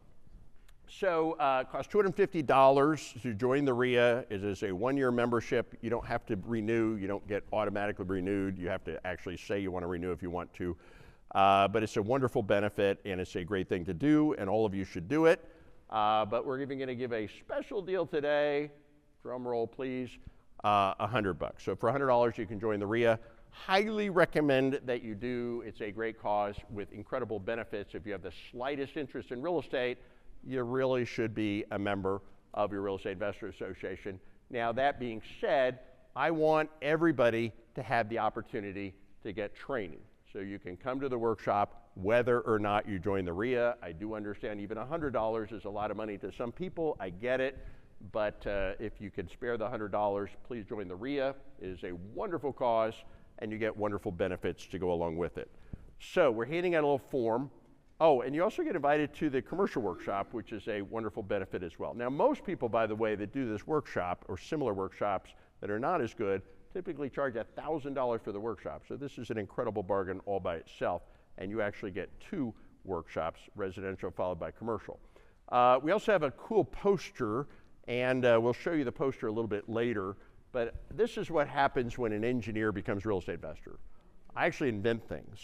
So it costs $250 to join the REIA. It is a one-year membership. You don't have to renew. You don't get automatically renewed. You have to actually say you want to renew if you want to. But it's a wonderful benefit, and it's a great thing to do, and all of you should do it. But we're even going to give a special deal today. Drum roll, please. $100. So for $100, you can join the REIA. Highly recommend that you do. It's a great cause with incredible benefits. If you have the slightest interest in real estate, you really should be a member of your Real Estate Investor Association. Now, that being said, I want everybody to have the opportunity to get training. So you can come to the workshop whether or not you join the REIA. I do understand even $100 is a lot of money to some people. I get it. but if you can spare the $100, please join the REIA. It is a wonderful cause, and you get wonderful benefits to go along with it. So we're handing out a little form. Oh, and you also get invited to the commercial workshop, which is a wonderful benefit as well. Now, most people, by the way, that do this workshop or similar workshops that are not as good typically charge $1,000 for the workshop. So this is an incredible bargain all by itself, and you actually get 2 workshops, residential followed by commercial. We also have a cool poster, and we'll show you the poster a little bit later, but this is what happens when an engineer becomes a real estate investor. I actually invent things.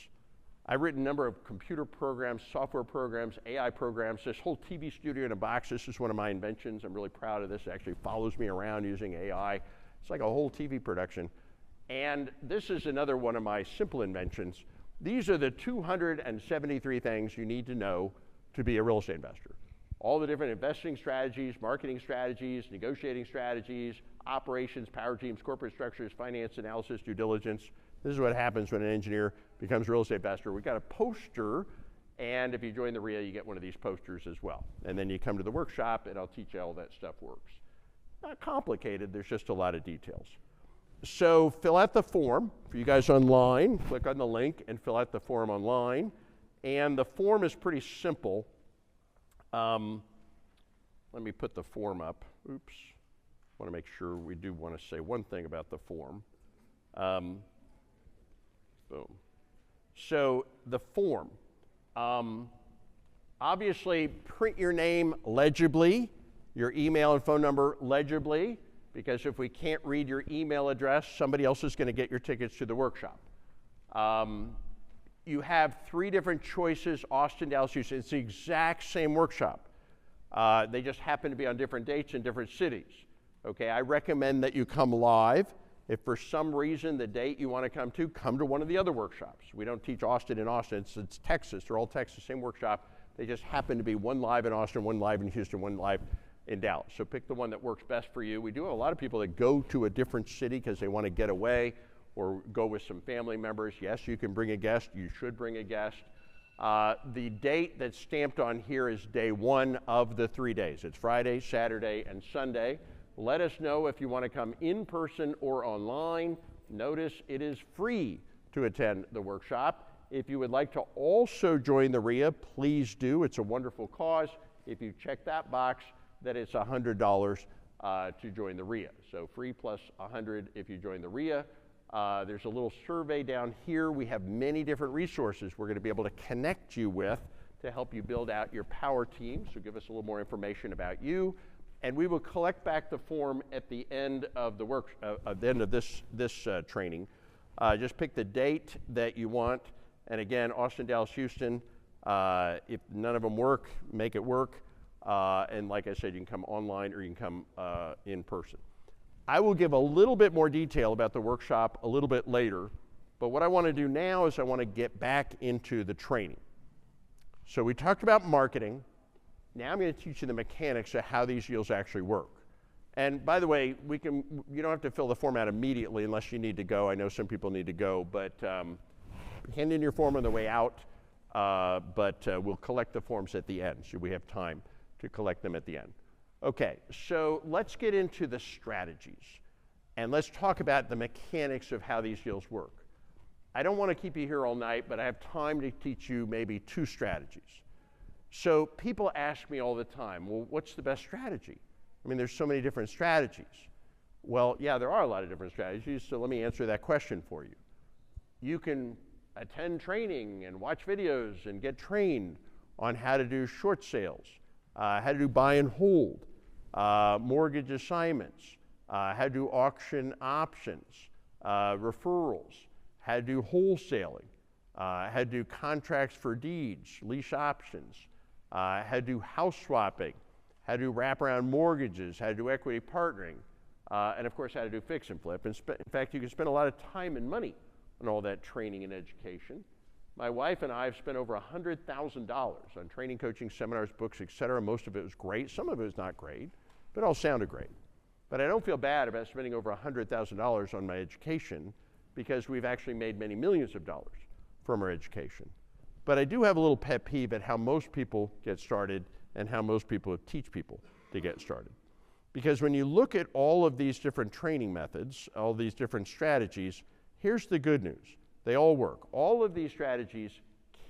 I've written a number of computer programs, software programs, AI programs, this whole TV studio in a box. This is one of my inventions. I'm really proud of this. It actually follows me around using AI. It's like a whole TV production. And this is another one of my simple inventions. These are the 273 things you need to know to be a real estate investor. All the different investing strategies, marketing strategies, negotiating strategies, operations, power teams, corporate structures, finance analysis, due diligence. This is what happens when an engineer becomes a real estate investor. We've got a poster, and if you join the REIA, you get one of these posters as well. And then you come to the workshop, and I'll teach you how all that stuff works. Not complicated, there's just a lot of details. So fill out the form. For you guys online, click on the link and fill out the form online. And the form is pretty simple. Let me put the form up. Oops. I want to make sure we do want to say one thing about the form. Boom. So the form. Obviously, print your name legibly, your email and phone number legibly, because if we can't read your email address, somebody else is going to get your tickets to the workshop. You have 3 different choices, Austin, Dallas, Houston. It's the exact same workshop. They just happen to be on different dates in different cities. Okay, I recommend that you come live. If for some reason the date you want to come to one of the other workshops. We don't teach Austin in Austin, it's Texas. They're all Texas, same workshop. They just happen to be one live in Austin, one live in Houston, one live in Dallas. So pick the one that works best for you. We do have a lot of people that go to a different city because they want to get away or go with some family members. Yes, you can bring a guest. You should bring a guest. The date that's stamped on here is day 1 of the 3 days. It's Friday, Saturday, and Sunday. Let us know if you want to come in person or online. Notice it is free to attend the workshop. If you would like to also join the REIA, please do. It's a wonderful cause. If you check that box, that it's $100 to join the REIA. So free plus $100 if you join the REIA. There's a little survey down here. We have many different resources we're going to be able to connect you with to help you build out your power team. So give us a little more information about you. And we will collect back the form at the end of the this training. Just pick the date that you want. And again, Austin, Dallas, Houston. If none of them work, make it work. And like I said, you can come online or you can come in person. I will give a little bit more detail about the workshop a little bit later. But what I want to do now is I want to get back into the training. So we talked about marketing. Now I'm going to teach you the mechanics of how these deals actually work. And by the way, you don't have to fill the form out immediately unless you need to go. I know some people need to go, but hand in your form on the way out, but we'll collect the forms at the end, so we have time to collect them at the end. Okay, so let's get into the strategies, and let's talk about the mechanics of how these deals work. I don't want to keep you here all night, but I have time to teach you maybe 2 strategies. So people ask me all the time, well, what's the best strategy? I mean, there's so many different strategies. Well, yeah, there are a lot of different strategies, so let me answer that question for you. You can attend training and watch videos and get trained on how to do short sales, how to do buy and hold, mortgage assignments, how to do auction options, referrals, how to do wholesaling, how to do contracts for deeds, lease options, how to do house swapping, how to do wraparound mortgages, how to do equity partnering, and of course how to do fix and flip. In fact, you can spend a lot of time and money on all that training and education. My wife and I have spent over $100,000 on training, coaching, seminars, books, etc. Most of it was great. Some of it was not great, but it all sounded great. But I don't feel bad about spending over $100,000 on my education because we've actually made many millions of dollars from our education. But I do have a little pet peeve at how most people get started and how most people teach people to get started. Because when you look at all of these different training methods, all these different strategies, here's the good news. They all work. All of these strategies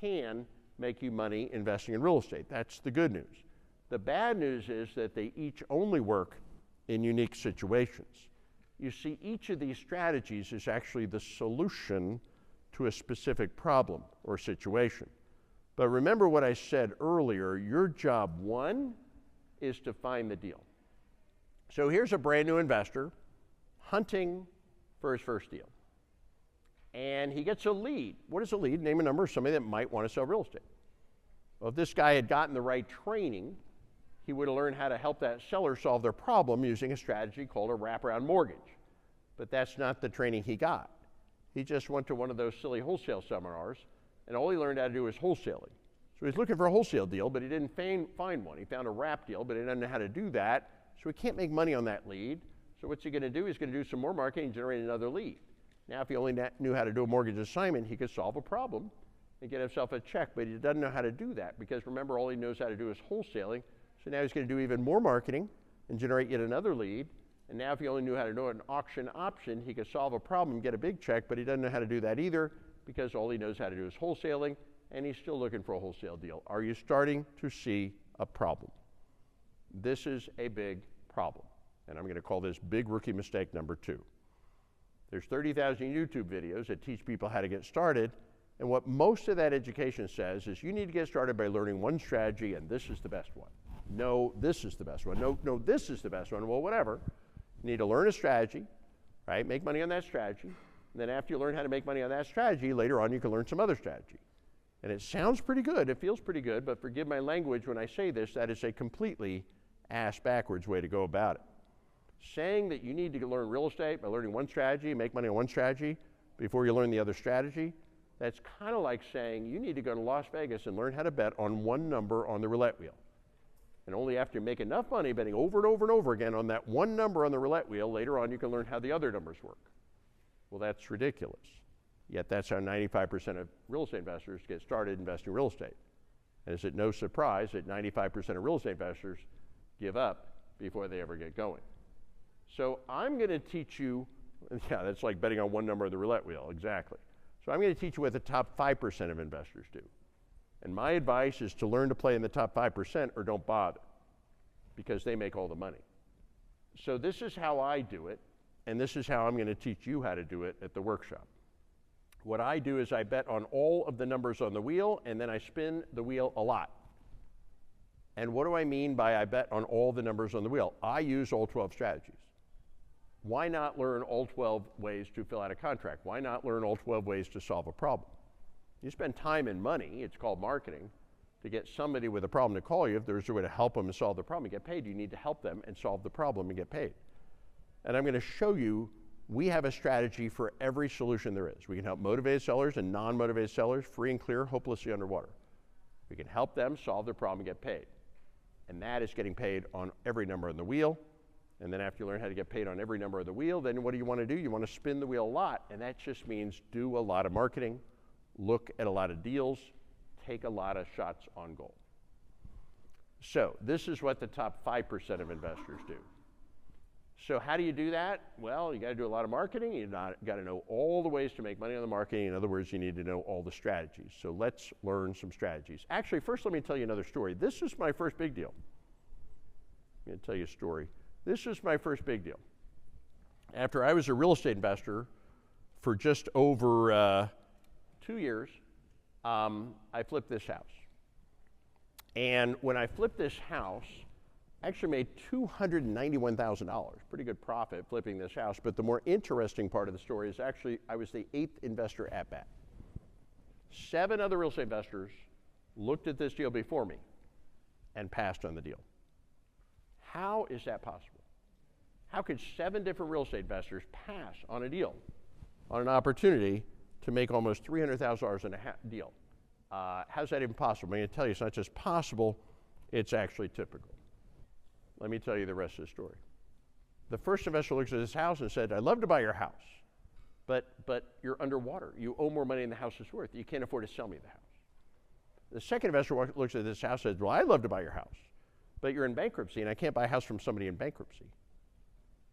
can make you money investing in real estate. That's the good news. The bad news is that they each only work in unique situations. You see, each of these strategies is actually the solution to a specific problem or situation. But remember what I said earlier, your job one is to find the deal. So here's a brand new investor hunting for his first deal. And he gets a lead. What is a lead? Name a number of somebody that might want to sell real estate. Well, if this guy had gotten the right training, he would have learned how to help that seller solve their problem using a strategy called a wraparound mortgage. But that's not the training he got. He just went to one of those silly wholesale seminars, and all he learned how to do was wholesaling. So he's looking for a wholesale deal, but he didn't find one. He found a wrap deal, but he didn't know how to do that, so he can't make money on that lead. So what's he going to do? He's going to do some more marketing and generate another lead. Now, if he only knew how to do a mortgage assignment, he could solve a problem and get himself a check, but he doesn't know how to do that because, remember, all he knows how to do is wholesaling. So now he's going to do even more marketing and generate yet another lead. And now if he only knew how to do an auction option, he could solve a problem and get a big check, but he doesn't know how to do that either because all he knows how to do is wholesaling, and he's still looking for a wholesale deal. Are you starting to see a problem? This is a big problem, and I'm going to call this big rookie mistake number 2. There's 30,000 YouTube videos that teach people how to get started, and what most of that education says is you need to get started by learning one strategy, and this is the best one. No, this is the best one. No, this is the best one. Well, whatever. You need to learn a strategy, right? Make money on that strategy. And then after you learn how to make money on that strategy, later on you can learn some other strategy. And it sounds pretty good, it feels pretty good, but forgive my language when I say this, that is a completely ass-backwards way to go about it. Saying that you need to learn real estate by learning one strategy, make money on one strategy, before you learn the other strategy, that's kind of like saying you need to go to Las Vegas and learn how to bet on one number on the roulette wheel. And only after you make enough money betting over and over and over again on that one number on the roulette wheel, later on you can learn how the other numbers work. Well, that's ridiculous. Yet that's how 95% of real estate investors get started investing in real estate. And is it no surprise that 95% of real estate investors give up before they ever get going? So I'm going to teach you, yeah, that's like betting on one number on the roulette wheel, exactly. So I'm going to teach you what the top 5% of investors do. And my advice is to learn to play in the top 5% or don't bother, because they make all the money. So this is how I do it, and this is how I'm going to teach you how to do it at the workshop. What I do is I bet on all of the numbers on the wheel, and then I spin the wheel a lot. And what do I mean by I bet on all the numbers on the wheel? I use all 12 strategies. Why not learn all 12 ways to fill out a contract? Why not learn all 12 ways to solve a problem? You spend time and money, it's called marketing, to get somebody with a problem to call you. If there's a way to help them and solve the problem and get paid, you need to help them and solve the problem and get paid. And I'm going to show you we have a strategy for every solution there is. We can help motivated sellers and non-motivated sellers, free and clear, hopelessly underwater. We can help them solve their problem and get paid. And that is getting paid on every number on the wheel. And then after you learn how to get paid on every number of the wheel, then what do you want to do? You want to spin the wheel a lot, and that just means do a lot of marketing, look at a lot of deals, take a lot of shots on goal. So this is what the top 5% of investors do. So how do you do that? Well, you got to do a lot of marketing. You got to know all the ways to make money on the marketing. In other words, you need to know all the strategies. So let's learn some strategies. Actually, first let me tell you another story. This is my first big deal. I'm going to tell you a story. This is my first big deal. After I was a real estate investor for just over 2 years, I flipped this house. And when I flipped this house, I actually made $291,000, pretty good profit flipping this house. But the more interesting part of the story is actually I was the 8th investor at bat. 7 other real estate investors looked at this deal before me and passed on the deal. How is that possible? How could 7 different real estate investors pass on a deal, on an opportunity to make almost $300,000 in a deal? How's that even possible? I'm going to tell you, it's not just possible, it's actually typical. Let me tell you the rest of the story. The first investor looks at this house and said, I'd love to buy your house, but you're underwater. You owe more money than the house is worth. You can't afford to sell me the house. The second investor looks at this house and says, well, I'd love to buy your house, but you're in bankruptcy, and I can't buy a house from somebody in bankruptcy.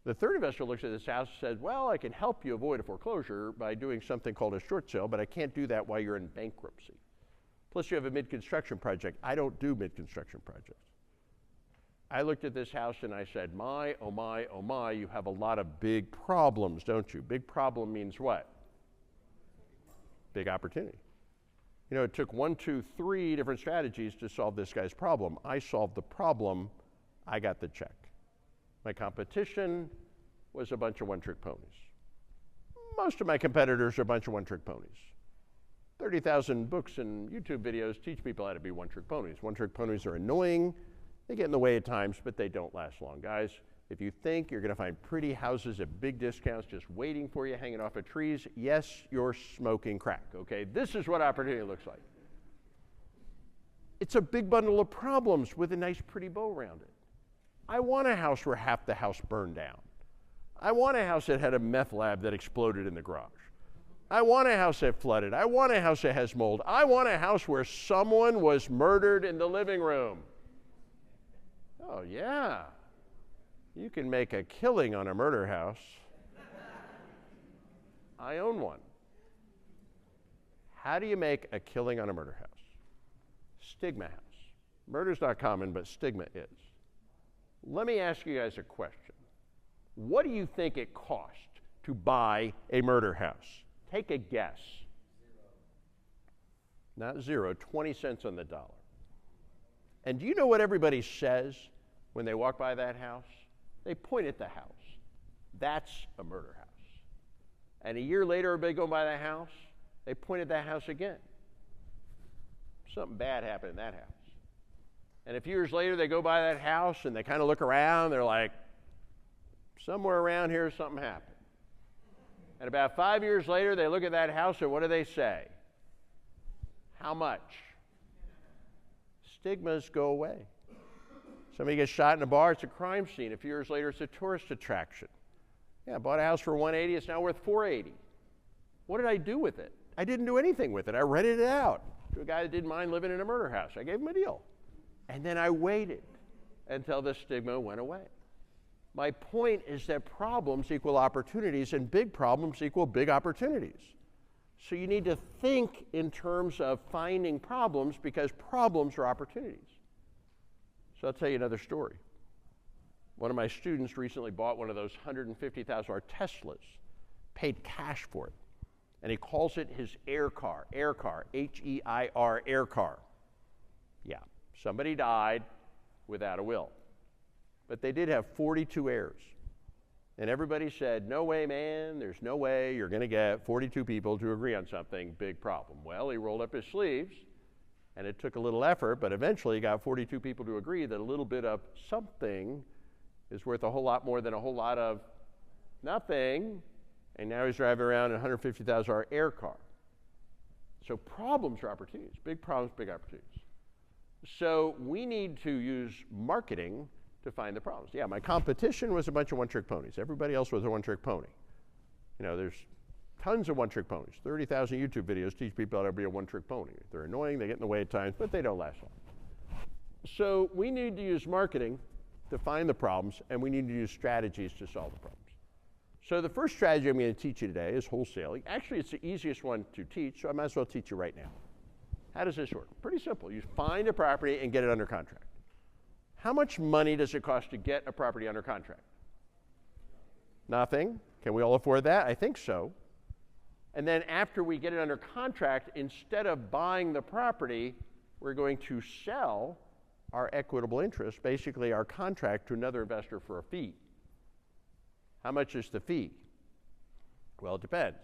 The third investor looks at this house and says, well, I can help you avoid a foreclosure by doing something called a short sale, but I can't do that while you're in bankruptcy. Plus, you have a mid-construction project. I don't do mid-construction projects. I looked at this house and I said, my, oh my, oh my, you have a lot of big problems, don't you? Big problem means what? Big opportunity. You know, it took 1, 2, 3 different strategies to solve this guy's problem. I solved the problem. I got the check. My competition was a bunch of one-trick ponies. Most of my competitors are a bunch of one-trick ponies. 30,000 books and YouTube videos teach people how to be one-trick ponies. One-trick ponies are annoying. They get in the way at times, but they don't last long. Guys, if you think you're going to find pretty houses at big discounts just waiting for you, hanging off of trees, yes, you're smoking crack, okay? This is what opportunity looks like. It's a big bundle of problems with a nice, pretty bow around it. I want a house where half the house burned down. I want a house that had a meth lab that exploded in the garage. I want a house that flooded. I want a house that has mold. I want a house where someone was murdered in the living room. Oh, yeah. You can make a killing on a murder house. I own one. How do you make a killing on a murder house? Stigma house. Murder's not common, but stigma is. Let me ask you guys a question. What do you think it cost to buy a murder house? Take a guess. Not zero, 20 cents on the dollar. And do you know what everybody says when they walk by that house? They point at the house. That's a murder house. And a year later, everybody go by that house, they point at that house again. Something bad happened in that house. And a few years later, they go by that house and they kind of look around. They're like, somewhere around here, something happened. And about 5 years later, they look at that house and what do they say? How much? Stigmas go away. Somebody gets shot in a bar, it's a crime scene. A few years later, it's a tourist attraction. Yeah, I bought a house for $180, it's now worth $480. What did I do with it? I didn't do anything with it. I rented it out to a guy that didn't mind living in a murder house. I gave him a deal. And then I waited until the stigma went away. My point is that problems equal opportunities and big problems equal big opportunities. So you need to think in terms of finding problems because problems are opportunities. So I'll tell you another story. One of my students recently bought one of those $150,000 Teslas, paid cash for it. And he calls it his air car, H-E-I-R, air car. Yeah, somebody died without a will. But they did have 42 heirs. And everybody said, no way, man, there's no way you're going to get 42 people to agree on something, big problem. Well, he rolled up his sleeves, and it took a little effort, but eventually he got 42 people to agree that a little bit of something is worth a whole lot more than a whole lot of nothing, and now he's driving around in a $150,000 air car. So problems are opportunities, big problems, big opportunities. So we need to use marketing to find the problems. Yeah, my competition was a bunch of one-trick ponies. Everybody else was a one-trick pony. You know, there's tons of one-trick ponies. 30,000 YouTube videos teach people how to be a one-trick pony. They're annoying, they get in the way at times, but they don't last long. So we need to use marketing to find the problems, and we need to use strategies to solve the problems. So the first strategy I'm going to teach you today is wholesaling. Actually, it's the easiest one to teach, so I might as well teach you right now. How does this work? Pretty simple. You find a property and get it under contract. How much money does it cost to get a property under contract? Nothing. Can we all afford that? I think so. And then after we get it under contract, instead of buying the property, we're going to sell our equitable interest, basically our contract, to another investor for a fee. How much is the fee? Well, it depends.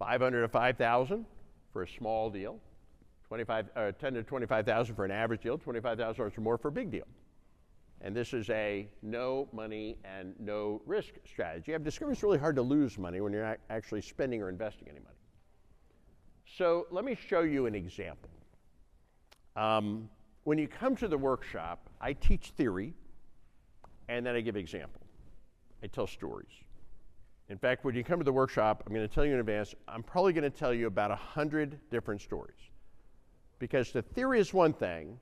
$500 to $5,000 for a small deal. $10,000 to $25,000 for an average deal, $25,000 or more for a big deal. And this is a no money and no risk strategy. I've discovered it's really hard to lose money when you're not actually spending or investing any money. So let me show you an example. When you come to the workshop, I teach theory, and then I give example. I tell stories. In fact, when you come to the workshop, I'm going to tell you in advance, I'm probably going to tell you about 100 different stories. Because the theory is one thing,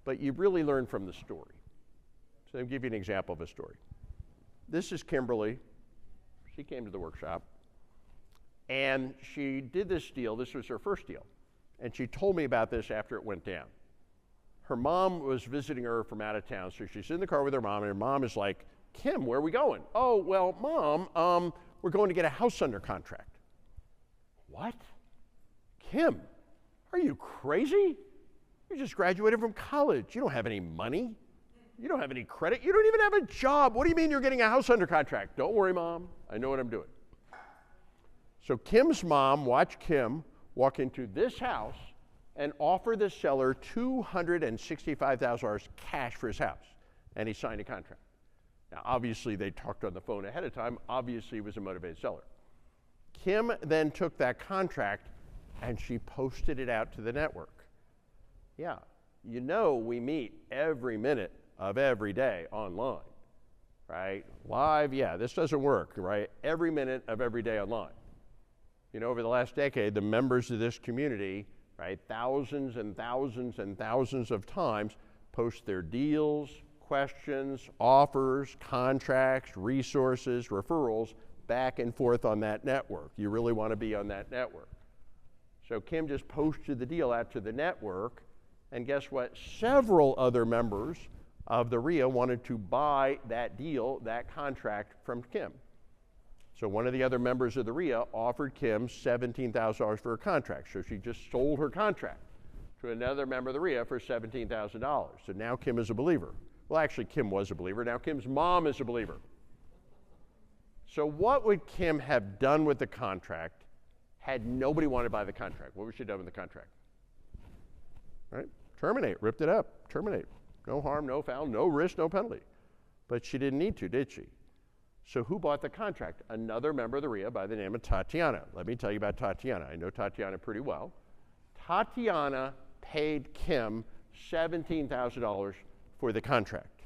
but you really learn from the story. So let me give you an example of a story. This is Kimberly. She came to the workshop, and she did this deal. This was her first deal, and she told me about this after it went down. Her mom was visiting her from out of town, so she's in the car with her mom, and her mom is like, Kim, where are we going? Oh, well, Mom, we're going to get a house under contract. What? Kim, are you crazy? You just graduated from college. You don't have any money. You don't have any credit. You don't even have a job. What do you mean you're getting a house under contract? Don't worry, Mom. I know what I'm doing. So Kim's mom watched Kim walk into this house and offer the seller $265,000 cash for his house, and he signed a contract. Now, obviously, they talked on the phone ahead of time. Obviously, he was a motivated seller. Kim then took that contract, and she posted it out to the network. Yeah, you know we meet every minute of every day online, right? Live, yeah, this doesn't work, right? Every minute of every day online. You know, over the last decade, the members of this community, right, thousands and thousands and thousands of times post their deals, questions, offers, contracts, resources, referrals back and forth on that network. You really want to be on that network. So Kim just posted the deal out to the network, and guess what? Several other members of the REIA wanted to buy that deal, that contract from Kim. So one of the other members of the REIA offered Kim $17,000 for her contract. So she just sold her contract to another member of the REIA for $17,000. So now Kim is a believer. Well, actually, Kim was a believer. Now Kim's mom is a believer. So what would Kim have done with the contract had nobody wanted to buy the contract? What would she have done with the contract? Right? Terminate, ripped it up, terminate. No harm, no foul, no risk, no penalty. But she didn't need to, did she? So who bought the contract? Another member of the REIA by the name of Tatiana. Let me tell you about Tatiana. I know Tatiana pretty well. Tatiana paid Kim $17,000 for the contract.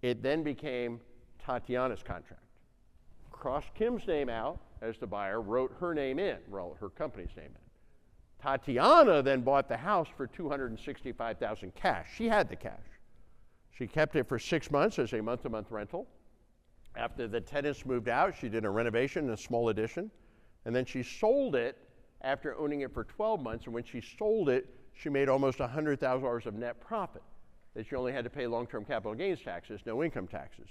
It then became Tatiana's contract. Crossed Kim's name out as the buyer, wrote her name in, wrote her company's name in. Tatiana then bought the house for $265,000 cash. She had the cash. She kept it for 6 months as a month-to-month rental. After the tenants moved out, she did a renovation, a small addition, and then she sold it after owning it for 12 months, and when she sold it, she made almost $100,000 of net profit that she only had to pay long-term capital gains taxes, no income taxes.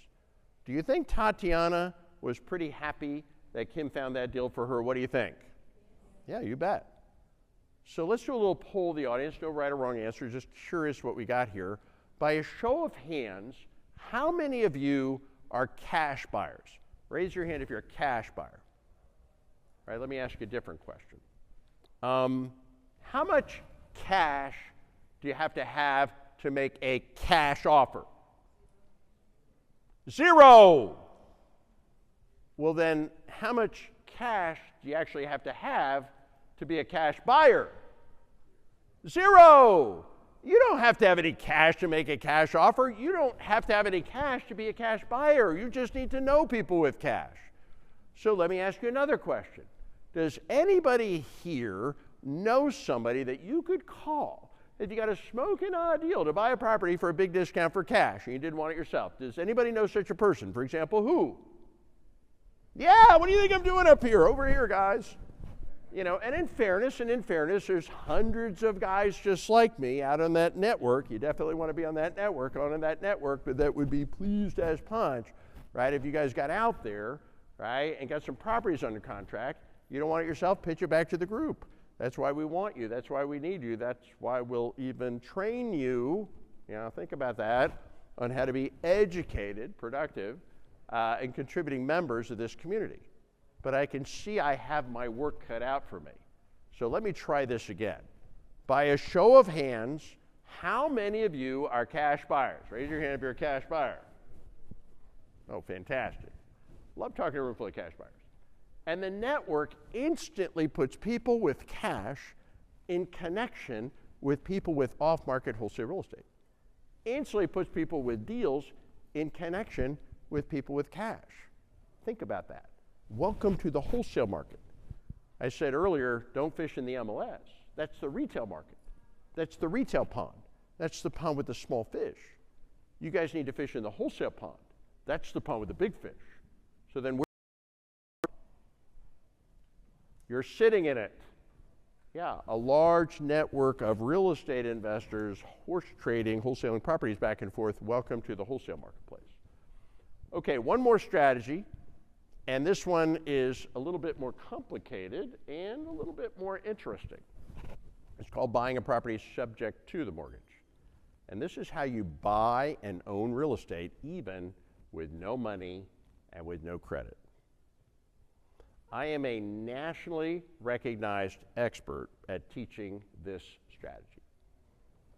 Do you think Tatiana was pretty happy that Kim found that deal for her? What do you think? Yeah, you bet. So let's do a little poll of the audience, no right or wrong answer, just curious what we got here. By a show of hands, how many of you are cash buyers? Raise your hand if you're a cash buyer. All right, let me ask you a different question. How much cash do you have to make a cash offer? 0. Well then, how much cash do you actually have to be a cash buyer? 0. You don't have to have any cash to make a cash offer. You don't have to have any cash to be a cash buyer. You just need to know people with cash. So let me ask you another question. Does anybody here know somebody that you could call if you got a smoking hot deal to buy a property for a big discount for cash and you didn't want it yourself? Does anybody know such a person? For example, who? Yeah, what do you think I'm doing up here? Over here, guys. You know, and in fairness, there's hundreds of guys just like me out on that network. You definitely want to be on that network, but that would be pleased as punch, right? If you guys got out there, right, and got some properties under contract, you don't want it yourself, pitch it back to the group. That's why we want you. That's why we need you. That's why we'll even train you, you know, think about that, on how to be educated, productive, and contributing members of this community. But I can see I have my work cut out for me. So let me try this again. By a show of hands, how many of you are cash buyers? Raise your hand if you're a cash buyer. Oh, fantastic. Love talking to a room full of cash buyers. And the network instantly puts people with cash in connection with people with off-market wholesale real estate. Instantly puts people with deals in connection with people with cash. Think about that. Welcome to the wholesale market. I said earlier, don't fish in the MLS. That's the retail market. That's the retail pond. That's the pond with the small fish. You guys need to fish in the wholesale pond. That's the pond with the big fish. So then you're sitting in it. Yeah, a large network of real estate investors, horse trading, wholesaling properties back and forth. Welcome to the wholesale marketplace. Okay, one more strategy, and this one is a little bit more complicated and a little bit more interesting. It's called buying a property subject to the mortgage. And this is how you buy and own real estate even with no money and with no credit. I am a nationally recognized expert at teaching this strategy.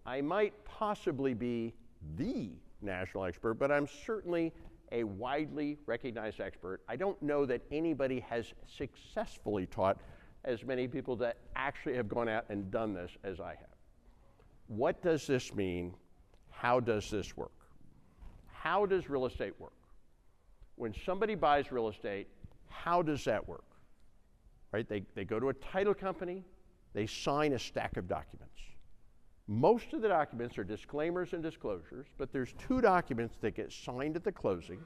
I might possibly be the national expert, but I'm certainly a widely recognized expert. I don't know that anybody has successfully taught as many people that actually have gone out and done this as I have. What does this mean? How does this work? How does real estate work? When somebody buys real estate, how does that work? Right? They go to a title company, they sign a stack of documents. Most of the documents are disclaimers and disclosures, but there's two documents that get signed at the closing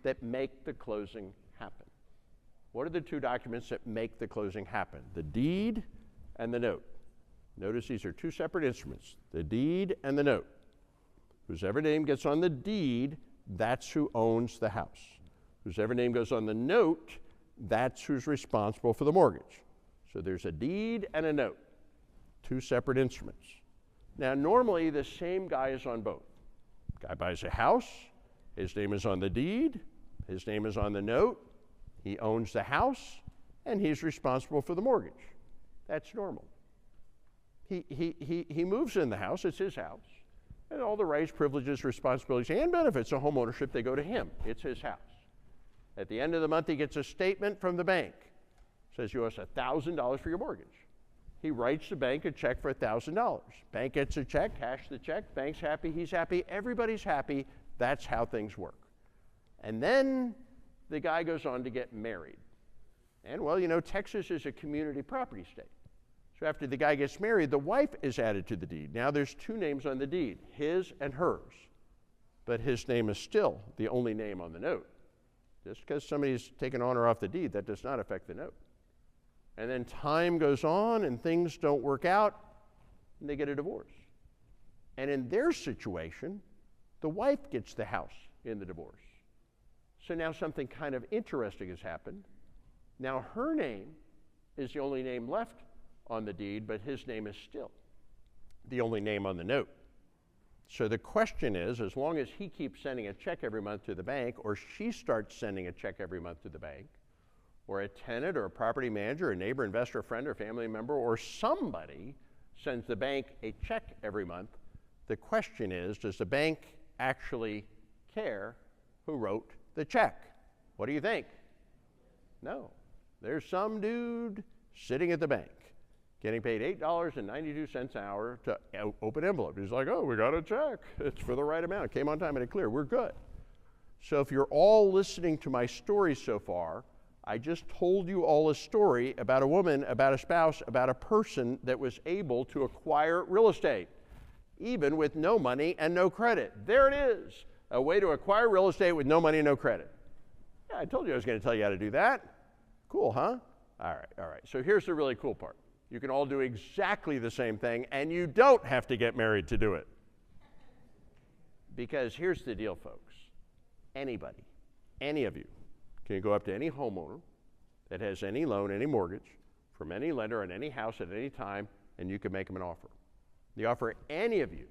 that make the closing happen. What are the two documents that make the closing happen? The deed and the note. Notice these are two separate instruments, the deed and the note. Whosever name gets on the deed, that's who owns the house. Whosever name goes on the note, that's who's responsible for the mortgage. So there's a deed and a note, two separate instruments. Now, normally the same guy is on both. Guy buys a house, his name is on the deed, his name is on the note, he owns the house, and he's responsible for the mortgage. That's normal. He moves in the house, it's his house, and all the rights, privileges, responsibilities, and benefits of home ownership, they go to him. It's his house. At the end of the month, he gets a statement from the bank. Says you owe us $1,000 for your mortgage. He writes the bank a check for $1,000. Bank gets a check, cash the check, bank's happy, he's happy, everybody's happy. That's how things work. And then the guy goes on to get married. And well, you know, Texas is a community property state. So after the guy gets married, the wife is added to the deed. Now there's two names on the deed, his and hers. But his name is still the only name on the note. Just because somebody's taken on or off the deed, that does not affect the note. And then time goes on and things don't work out and they get a divorce. And in their situation, the wife gets the house in the divorce. So now something kind of interesting has happened. Now her name is the only name left on the deed, but his name is still the only name on the note. So the question is, as long as he keeps sending a check every month to the bank, or she starts sending a check every month to the bank, or a tenant or a property manager, a neighbor, investor, friend, or family member, or somebody sends the bank a check every month, the question is, does the bank actually care who wrote the check? What do you think? No. There's some dude sitting at the bank getting paid $8.92 an hour to open envelope. He's like, oh, we got a check. It's for the right amount. It came on time and it cleared. We're good. So if you're all listening to my story so far, I just told you all a story about a woman, about a spouse, about a person that was able to acquire real estate, even with no money and no credit. There it is, a way to acquire real estate with no money and no credit. Yeah, I told you I was going to tell you how to do that. Cool, huh? All right. So here's the really cool part. You can all do exactly the same thing, and you don't have to get married to do it. Because here's the deal, folks. Anybody, any of you, can go up to any homeowner that has any loan, any mortgage, from any lender on any house at any time, and you can make them an offer. The offer any of you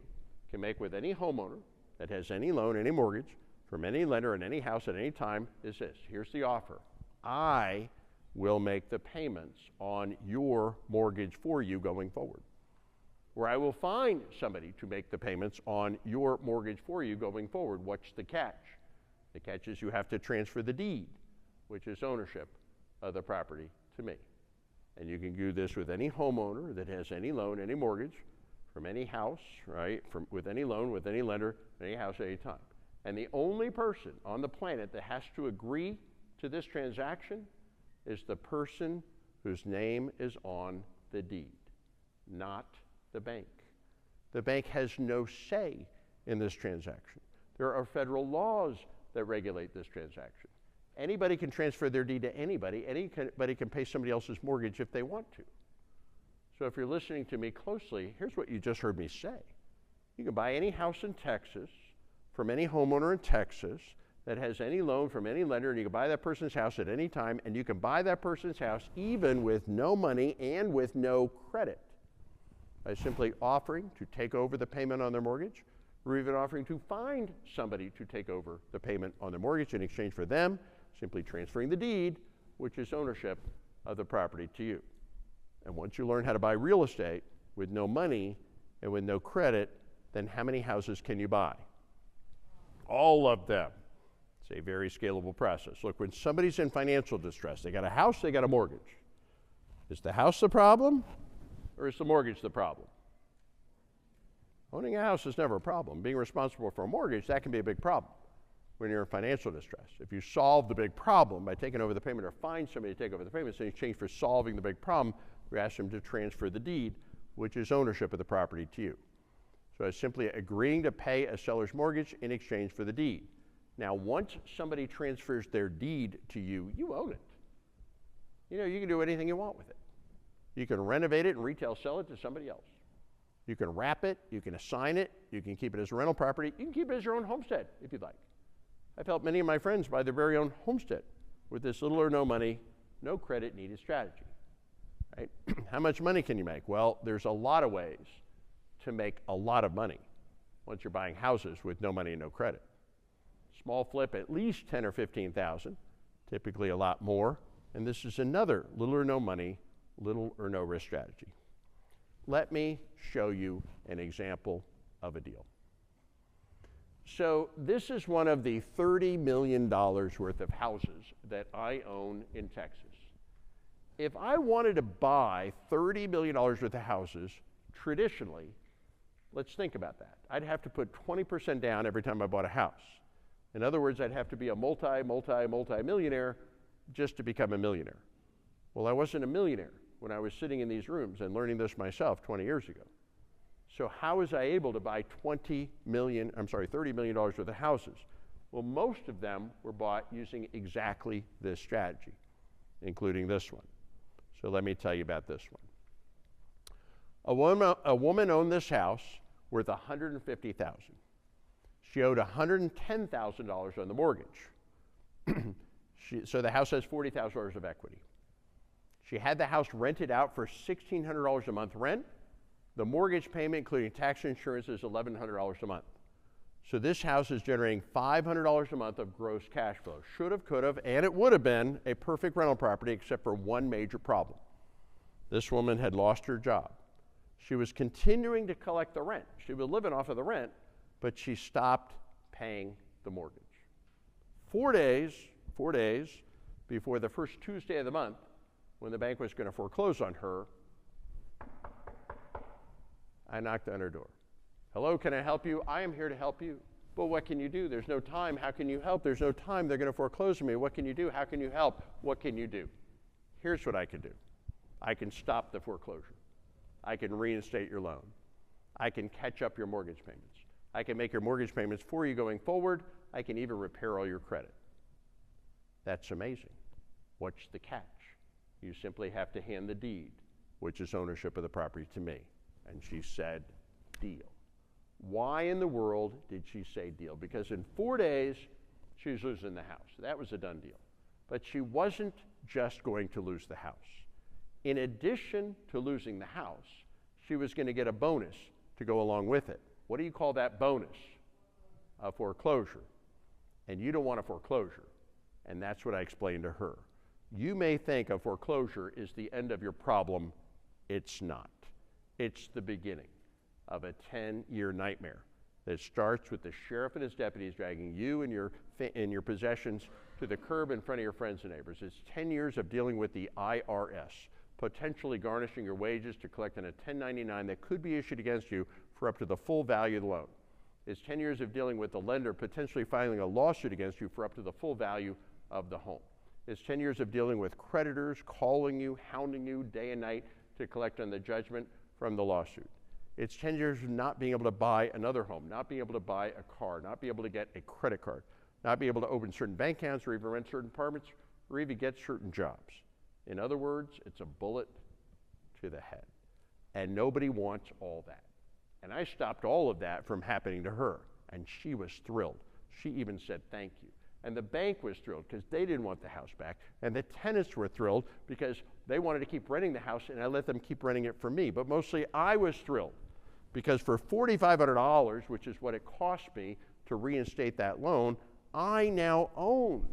can make with any homeowner that has any loan, any mortgage, from any lender on any house at any time is this. Here's the offer. I will make the payments on your mortgage for you going forward. Or I will find somebody to make the payments on your mortgage for you going forward. What's the catch? The catch is you have to transfer the deed, which is ownership of the property, to me. And you can do this with any homeowner that has any loan, any mortgage, from any house, right? With any loan, with any lender, any house at any time. And the only person on the planet that has to agree to this transaction is the person whose name is on the deed, not the bank. The bank has no say in this transaction. There are federal laws that regulate this transaction. Anybody can transfer their deed to anybody. Anybody can pay somebody else's mortgage if they want to. So if you're listening to me closely, here's what you just heard me say. You can buy any house in Texas from any homeowner in Texas that has any loan from any lender, and you can buy that person's house at any time, and you can buy that person's house even with no money and with no credit by simply offering to take over the payment on their mortgage, or even offering to find somebody to take over the payment on their mortgage in exchange for them simply transferring the deed, which is ownership of the property to you. And once you learn how to buy real estate with no money and with no credit, then how many houses can you buy? All of them. It's a very scalable process. Look, when somebody's in financial distress, they got a house, they got a mortgage. Is the house the problem, or is the mortgage the problem? Owning a house is never a problem. Being responsible for a mortgage, that can be a big problem when you're in financial distress. If you solve the big problem by taking over the payment or find somebody to take over the payment, so in exchange for solving the big problem, we ask them to transfer the deed, which is ownership of the property to you. So it's simply agreeing to pay a seller's mortgage in exchange for the deed. Now, once somebody transfers their deed to you, you own it. You know, you can do anything you want with it. You can renovate it and retail sell it to somebody else. You can wrap it, you can assign it, you can keep it as a rental property, you can keep it as your own homestead if you'd like. I've helped many of my friends buy their very own homestead with this little or no money, no credit needed strategy. Right? How much money can you make? Well, there's a lot of ways to make a lot of money once you're buying houses with no money and no credit. Small flip, at least 10 or 15,000, typically a lot more. And this is another little or no money, little or no risk strategy. Let me show you an example of a deal. So this is one of the $30 million worth of houses that I own in Texas. If I wanted to buy $30 million worth of houses, traditionally, let's think about that. I'd have to put 20% down every time I bought a house. In other words, I'd have to be a multi-millionaire just to become a millionaire. Well, I wasn't a millionaire when I was sitting in these rooms and learning this myself 20 years ago. So how was I able to buy $30 million worth of houses? Well, most of them were bought using exactly this strategy, including this one. So let me tell you about this one. A woman owned this house worth $150,000. She owed $110,000 on the mortgage. So the house has $40,000 of equity. She had the house rented out for $1,600 a month rent. The mortgage payment, including tax and insurance, is $1,100 a month. So this house is generating $500 a month of gross cash flow. Should have, could have, and it would have been a perfect rental property except for one major problem. This woman had lost her job. She was continuing to collect the rent. She was living off of the rent, but she stopped paying the mortgage. 4 days before the first Tuesday of the month, when the bank was going to foreclose on her, I knocked on her door. Hello, can I help you? I am here to help you. But what can you do? There's no time. How can you help? There's no time. They're going to foreclose on me. What can you do? How can you help? What can you do? Here's what I can do. I can stop the foreclosure. I can reinstate your loan. I can catch up your mortgage payments. I can make your mortgage payments for you going forward. I can even repair all your credit. That's amazing. What's the catch? You simply have to hand the deed, which is ownership of the property, to me. And she said, deal. Why in the world did she say deal? Because in 4 days, she was losing the house. That was a done deal. But she wasn't just going to lose the house. In addition to losing the house, she was going to get a bonus to go along with it. What do you call that bonus? A foreclosure. And you don't want a foreclosure. And that's what I explained to her. You may think a foreclosure is the end of your problem. It's not. It's the beginning of a 10-year nightmare that starts with the sheriff and his deputies dragging you and your possessions to the curb in front of your friends and neighbors. It's 10 years of dealing with the IRS, potentially garnishing your wages to collect on a 1099 that could be issued against you for up to the full value of the loan. It's 10 years of dealing with the lender potentially filing a lawsuit against you for up to the full value of the home. It's 10 years of dealing with creditors calling you, hounding you day and night to collect on the judgment from the lawsuit. It's 10 years of not being able to buy another home, not being able to buy a car, not being able to get a credit card, not being able to open certain bank accounts or even rent certain apartments or even get certain jobs. In other words, it's a bullet to the head. And nobody wants all that. And I stopped all of that from happening to her. And she was thrilled. She even said thank you. And the bank was thrilled because they didn't want the house back. And the tenants were thrilled because they wanted to keep renting the house and I let them keep renting it from me. But mostly I was thrilled because for $4,500, which is what it cost me to reinstate that loan, I now own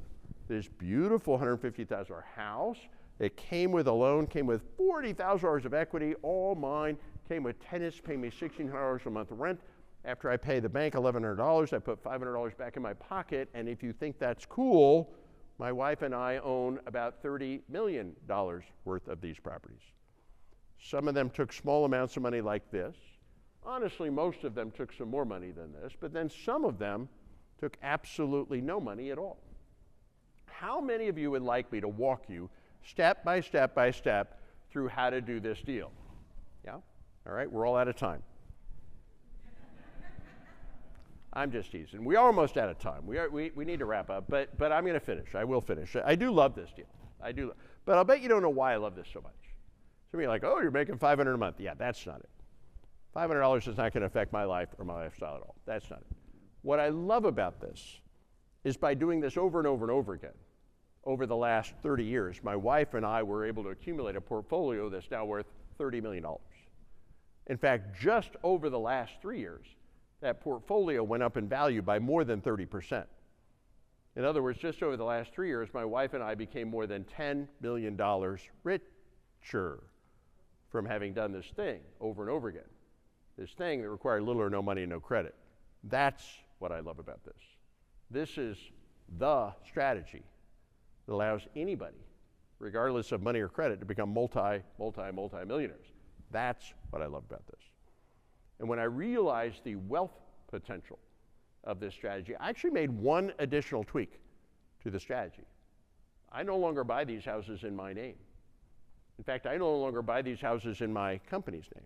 this beautiful $150,000 house. It came with a loan, came with $40,000 of equity, all mine, came with tenants paying me $1,600 a month rent. After I pay the bank $1,100, I put $500 back in my pocket, and if you think that's cool, my wife and I own about $30 million worth of these properties. Some of them took small amounts of money like this. Honestly, most of them took some more money than this, but then some of them took absolutely no money at all. How many of you would like me to walk you step by step by step through how to do this deal? Yeah? All right, we're all out of time. I'm just teasing. We're almost out of time. We need to wrap up, but I'm going to finish. I will finish. I do love this deal. I do. But I'll bet you don't know why I love this so much. Some of you are like, oh, you're making $500 a month. Yeah, that's not it. $500 is not going to affect my life or my lifestyle at all. That's not it. What I love about this is by doing this over and over and over again, over the last 30 years, my wife and I were able to accumulate a portfolio that's now worth $30 million. In fact, just over the last 3 years, that portfolio went up in value by more than 30%. In other words, just over the last 3 years, my wife and I became more than $10 million richer from having done this thing over and over again. This thing that required little or no money and no credit. That's what I love about this. This is the strategy that allows anybody, regardless of money or credit, to become multi-millionaires. That's what I love about this. And when I realized the wealth potential of this strategy, I actually made one additional tweak to the strategy. I no longer buy these houses in my name. In fact, I no longer buy these houses in my company's name.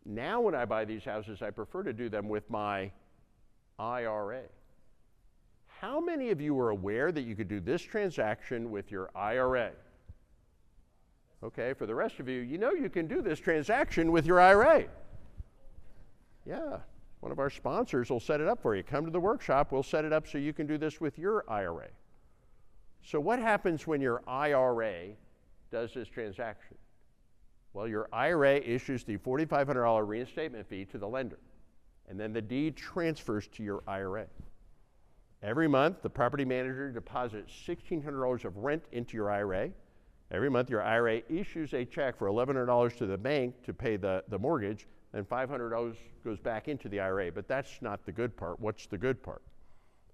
Now when I buy these houses, I prefer to do them with my IRA. How many of you are aware that you could do this transaction with your IRA? Okay, for the rest of you, you know you can do this transaction with your IRA. Yeah, one of our sponsors will set it up for you. Come to the workshop, we'll set it up so you can do this with your IRA. So what happens when your IRA does this transaction? Well, your IRA issues the $4,500 reinstatement fee to the lender, and then the deed transfers to your IRA. Every month, the property manager deposits $1,600 of rent into your IRA. Every month, your IRA issues a check for $1,100 to the bank to pay the mortgage, and $500 goes back into the IRA. But that's not the good part. What's the good part?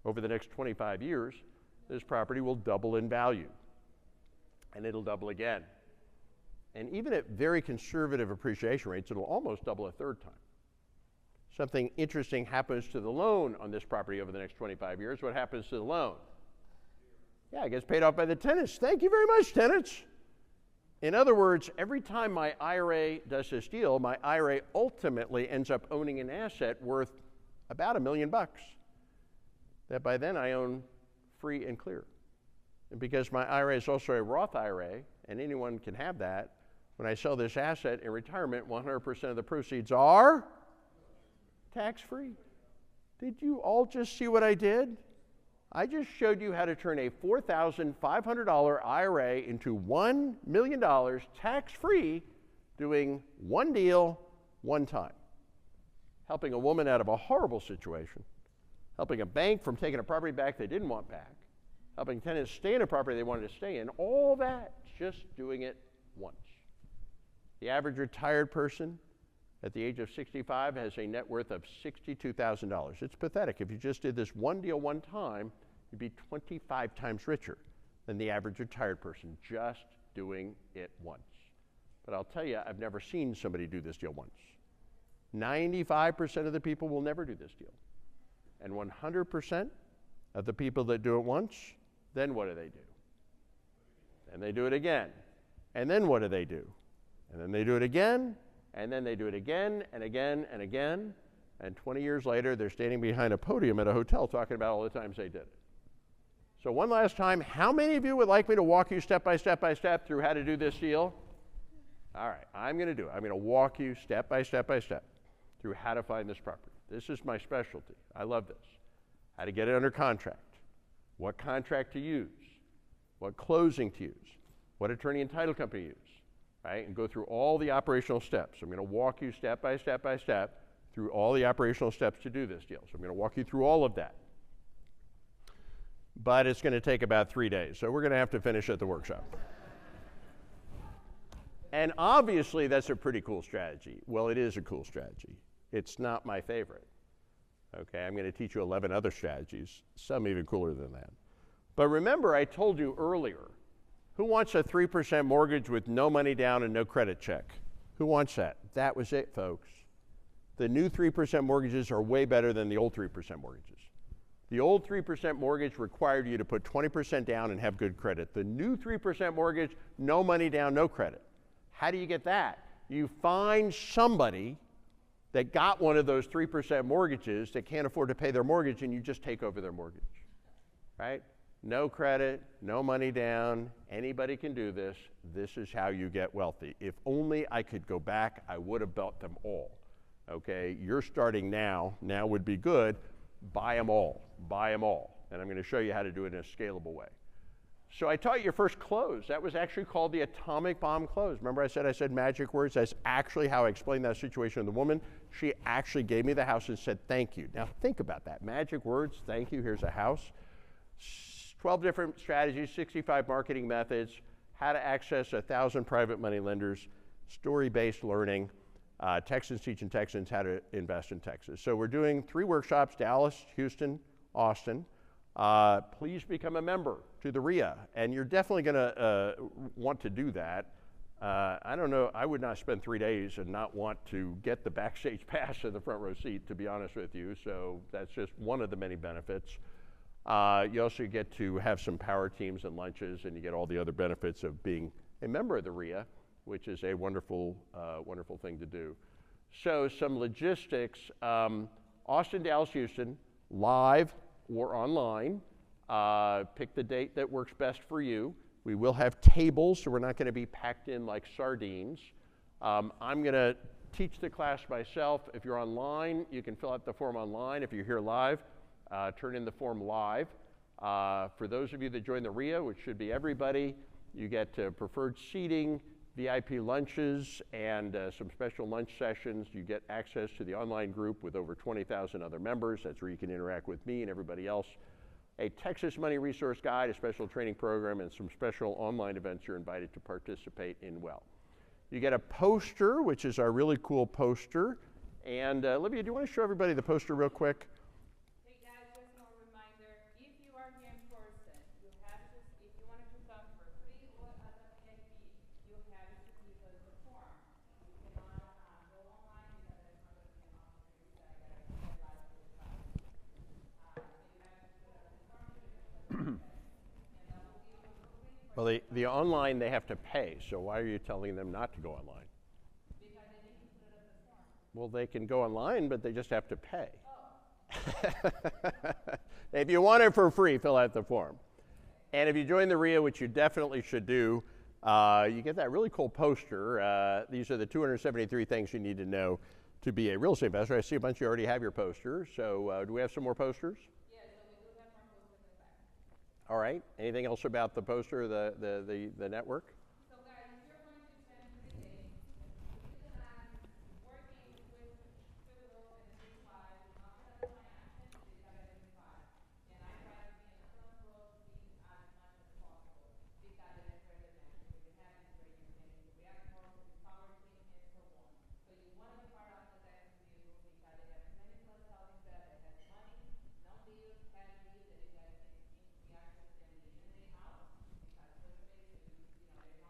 Over the next 25 years, this property will double in value, and it'll double again. And even at very conservative appreciation rates, it'll almost double a third time. Something interesting happens to the loan on this property over the next 25 years. What happens to the loan? Yeah, it gets paid off by the tenants. Thank you very much, tenants. In other words, every time my IRA does this deal, my IRA ultimately ends up owning an asset worth about $1 million that by then I own free and clear. And because my IRA is also a Roth IRA, and anyone can have that, when I sell this asset in retirement, 100% of the proceeds are tax-free. Did you all just see what I did? I just showed you how to turn a $4,500 IRA into $1 million tax-free, doing one deal, one time. Helping a woman out of a horrible situation, helping a bank from taking a property back they didn't want back, helping tenants stay in a property they wanted to stay in, all that, just doing it once. The average retired person at the age of 65 has a net worth of $62,000. It's pathetic. If you just did this one deal one time, you'd be 25 times richer than the average retired person just doing it once. But I'll tell you, I've never seen somebody do this deal once. 95% of the people will never do this deal. And 100% of the people that do it once, then what do? And they do it again. And then what do? And then they do it again, And then they do it again and again and again. And 20 years later, they're standing behind a podium at a hotel talking about all the times they did it. So one last time, how many of you would like me to walk you step by step by step through how to do this deal? All right, I'm going to do it. I'm going to walk you step by step by step through how to find this property. This is my specialty. I love this. How to get it under contract, what contract to use, what closing to use, what attorney and title company to use, right? And go through all the operational steps. I'm going to walk you step by step by step through all the operational steps to do this deal. So I'm going to walk you through all of that. But it's going to take about 3 days, so we're going to have to finish at the workshop. And obviously, that's a pretty cool strategy. Well, it is a cool strategy. It's not my favorite. Okay, I'm going to teach you 11 other strategies, some even cooler than that. But remember, I told you earlier, who wants a 3% mortgage with no money down and no credit check? Who wants that? That was it, folks. The new 3% mortgages are way better than the old 3% mortgages. The old 3% mortgage required you to put 20% down and have good credit. The new 3% mortgage, no money down, no credit. How do you get that? You find somebody that got one of those 3% mortgages that can't afford to pay their mortgage, and you just take over their mortgage, right? No credit, no money down, anybody can do this. This is how you get wealthy. If only I could go back, I would have built them all, okay? You're starting now would be good. Buy them all, and I'm going to show you how to do it in a scalable way. So I taught you your first close. That was actually called the atomic bomb close. Remember I said magic words? That's actually how I explained that situation to the woman. She actually gave me the house and said, thank you. Now think about that. Magic words, thank you, here's a house. 12 different strategies, 65 marketing methods, how to access 1,000 private money lenders, story-based learning, Texans teaching Texans how to invest in Texas. So we're doing 3 workshops, Dallas, Houston, Austin. Please become a member to the REIA, and you're definitely going to want to do that. I don't know, I would not spend 3 days and not want to get the backstage pass in the front row seat, to be honest with you, so that's just one of the many benefits. You also get to have some power teams and lunches, and you get all the other benefits of being a member of the REIA, which is a wonderful, wonderful thing to do. So some logistics, Austin, Dallas, Houston, live or online. Pick the date that works best for you. We will have tables, so we're not going to be packed in like sardines. I'm going to teach the class myself. If you're online, you can fill out the form online. If you're here live, turn in the form live. For those of you that join the REIA, which should be everybody, you get preferred seating, VIP lunches, and some special lunch sessions. You get access to the online group with over 20,000 other members. That's where you can interact with me and everybody else. A Texas Money Resource Guide, a special training program, and some special online events you're invited to participate in well. You get a poster, which is our really cool poster. And Olivia, do you want to show everybody the poster real quick? Hey guys, just a reminder, if you are here in person, you have to, if you wanted to come for free or as a VIP, you have to fill the form. You cannot go online because it's not going to be an opportunity that I got to get live to the class. So you have to fill out the form to and that will give you a free. Well, the online, they have to pay, so why are you telling them not to go online? Because they need to fill out the form. Well, they can go online, but they just have to pay. Oh. If you want it for free, fill out the form. And if you join the REIA, which you definitely should do, you get that really cool poster. These are the 273 things you need to know to be a real estate investor. I see a bunch of you already have your posters, so do we have some more posters? Yeah, so we do have more posters in the back. All right. Anything else about the poster, the network? So guys, if you're going to spend 3 days, because I'm working with Philip and his wife, not because of my accent, because I live in five. And I try to be in the front row to be as much as possible, because it is where the magic really happens, where you can react more to the power team and so on. So you want to be part of the Texas people because they have 20 plus housing that has money, no bills, cash bills, that you guys can be access them in the house, because first base, you know,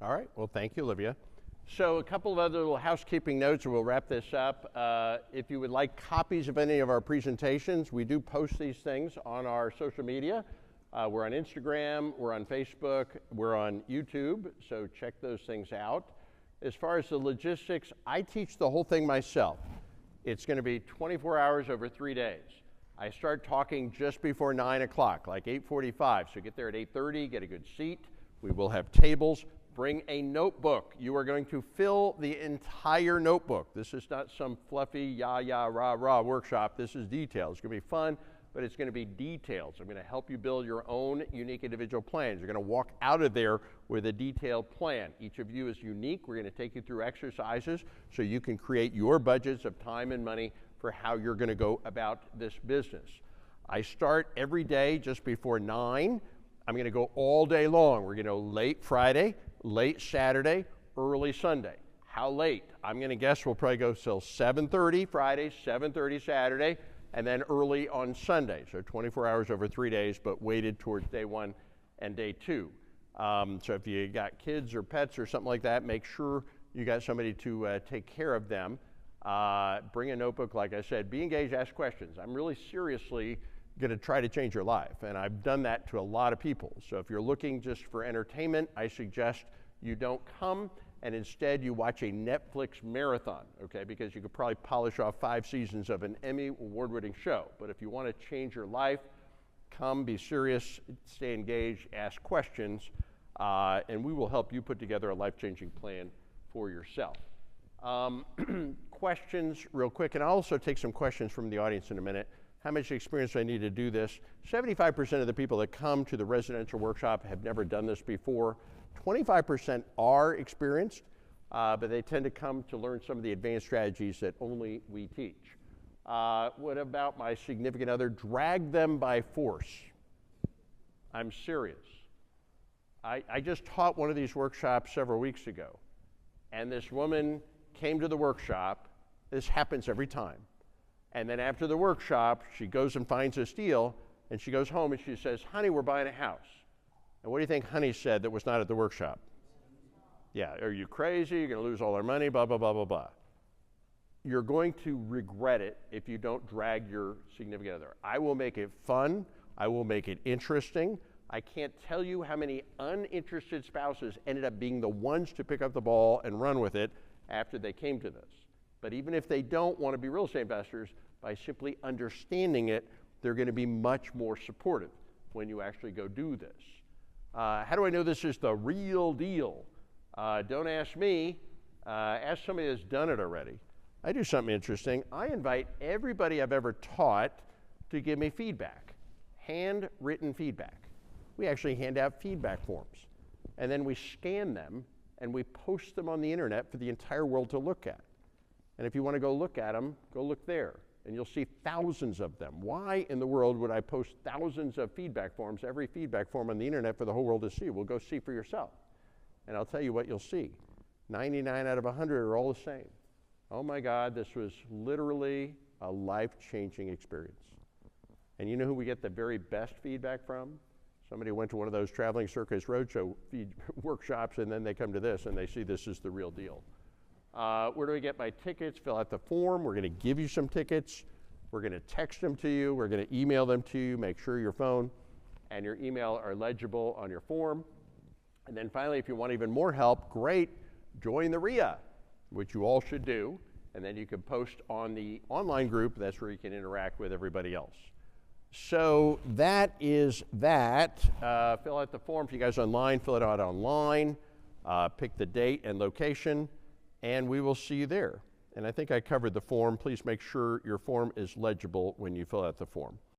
All right, well, thank you, Olivia. So a couple of other little housekeeping notes and we'll wrap this up. If you would like copies of any of our presentations, we do post these things on our social media. We're on Instagram, we're on Facebook, we're on YouTube, so check those things out. As far as the logistics, I teach the whole thing myself. It's going to be 24 hours over 3 days. I start talking just before 9 o'clock, like 8:45, so get there at 8:30, get a good seat. We will have tables. Bring a notebook. You are going to fill the entire notebook. This is not some fluffy, rah, workshop. This is detailed. It's going to be fun, but it's going to be details. I'm going to help you build your own unique individual plans. You're going to walk out of there with a detailed plan. Each of you is unique. We're going to take you through exercises so you can create your budgets of time and money for how you're going to go about this business. I start every day just before 9. I'm going to go all day long. We're going to go late Friday, late Saturday, early Sunday. How late? I'm going to guess we'll probably go till 7:30 Friday, 7:30 Saturday, and then early on Sunday. So 24 hours over 3 days, but weighted towards day 1 and day 2. So if you got kids or pets or something like that, make sure you got somebody to take care of them. Bring a notebook, like I said. Be engaged, ask questions. I'm really seriously going to try to change your life, and I've done that to a lot of people. So if you're looking just for entertainment, I suggest you don't come, and instead you watch a Netflix marathon, okay, because you could probably polish off 5 seasons of an Emmy award-winning show. But if you want to change your life, come, be serious, stay engaged, ask questions, and we will help you put together a life-changing plan for yourself. Questions real quick, and I'll also take some questions from the audience in a minute. How much experience do I need to do this? 75% of the people that come to the residential workshop have never done this before. 25% are experienced, but they tend to come to learn some of the advanced strategies that only we teach. What about my significant other? Drag them by force. I'm serious. I just taught one of these workshops several weeks ago, and this woman came to the workshop. This happens every time. And then after the workshop, she goes and finds this deal, and she goes home and she says, honey, we're buying a house. And what do you think honey said that was not at the workshop? Yeah, are you crazy? You're going to lose all our money, blah, blah, blah, blah, blah. You're going to regret it if you don't drag your significant other. I will make it fun. I will make it interesting. I can't tell you how many uninterested spouses ended up being the ones to pick up the ball and run with it after they came to this. But even if they don't want to be real estate investors, by simply understanding it, they're going to be much more supportive when you actually go do this. How do I know this is the real deal? Don't ask me. Ask somebody that's done it already. I do something interesting. I invite everybody I've ever taught to give me feedback, handwritten feedback. We actually hand out feedback forms, and then we scan them and we post them on the internet for the entire world to look at. And if you want to go look at them, go look there, and you'll see thousands of them. Why in the world would I post thousands of feedback forms, every feedback form on the internet for the whole world to see? Well, go see for yourself. And I'll tell you what you'll see. 99 out of 100 are all the same. Oh my God, this was literally a life-changing experience. And you know who we get the very best feedback from? Somebody went to one of those traveling circus roadshow workshops, and then they come to this and they see this is the real deal. Where do I get my tickets? Fill out the form. We're going to give you some tickets. We're going to text them to you. We're going to email them to you. Make sure your phone and your email are legible on your form. And then finally, if you want even more help, great, join the REIA, which you all should do. And then you can post on the online group. That's where you can interact with everybody else. So that is that. Fill out the form. If you guys are online, fill it out online. Pick the date and location. And we will see you there. And I think I covered the form. Please make sure your form is legible when you fill out the form.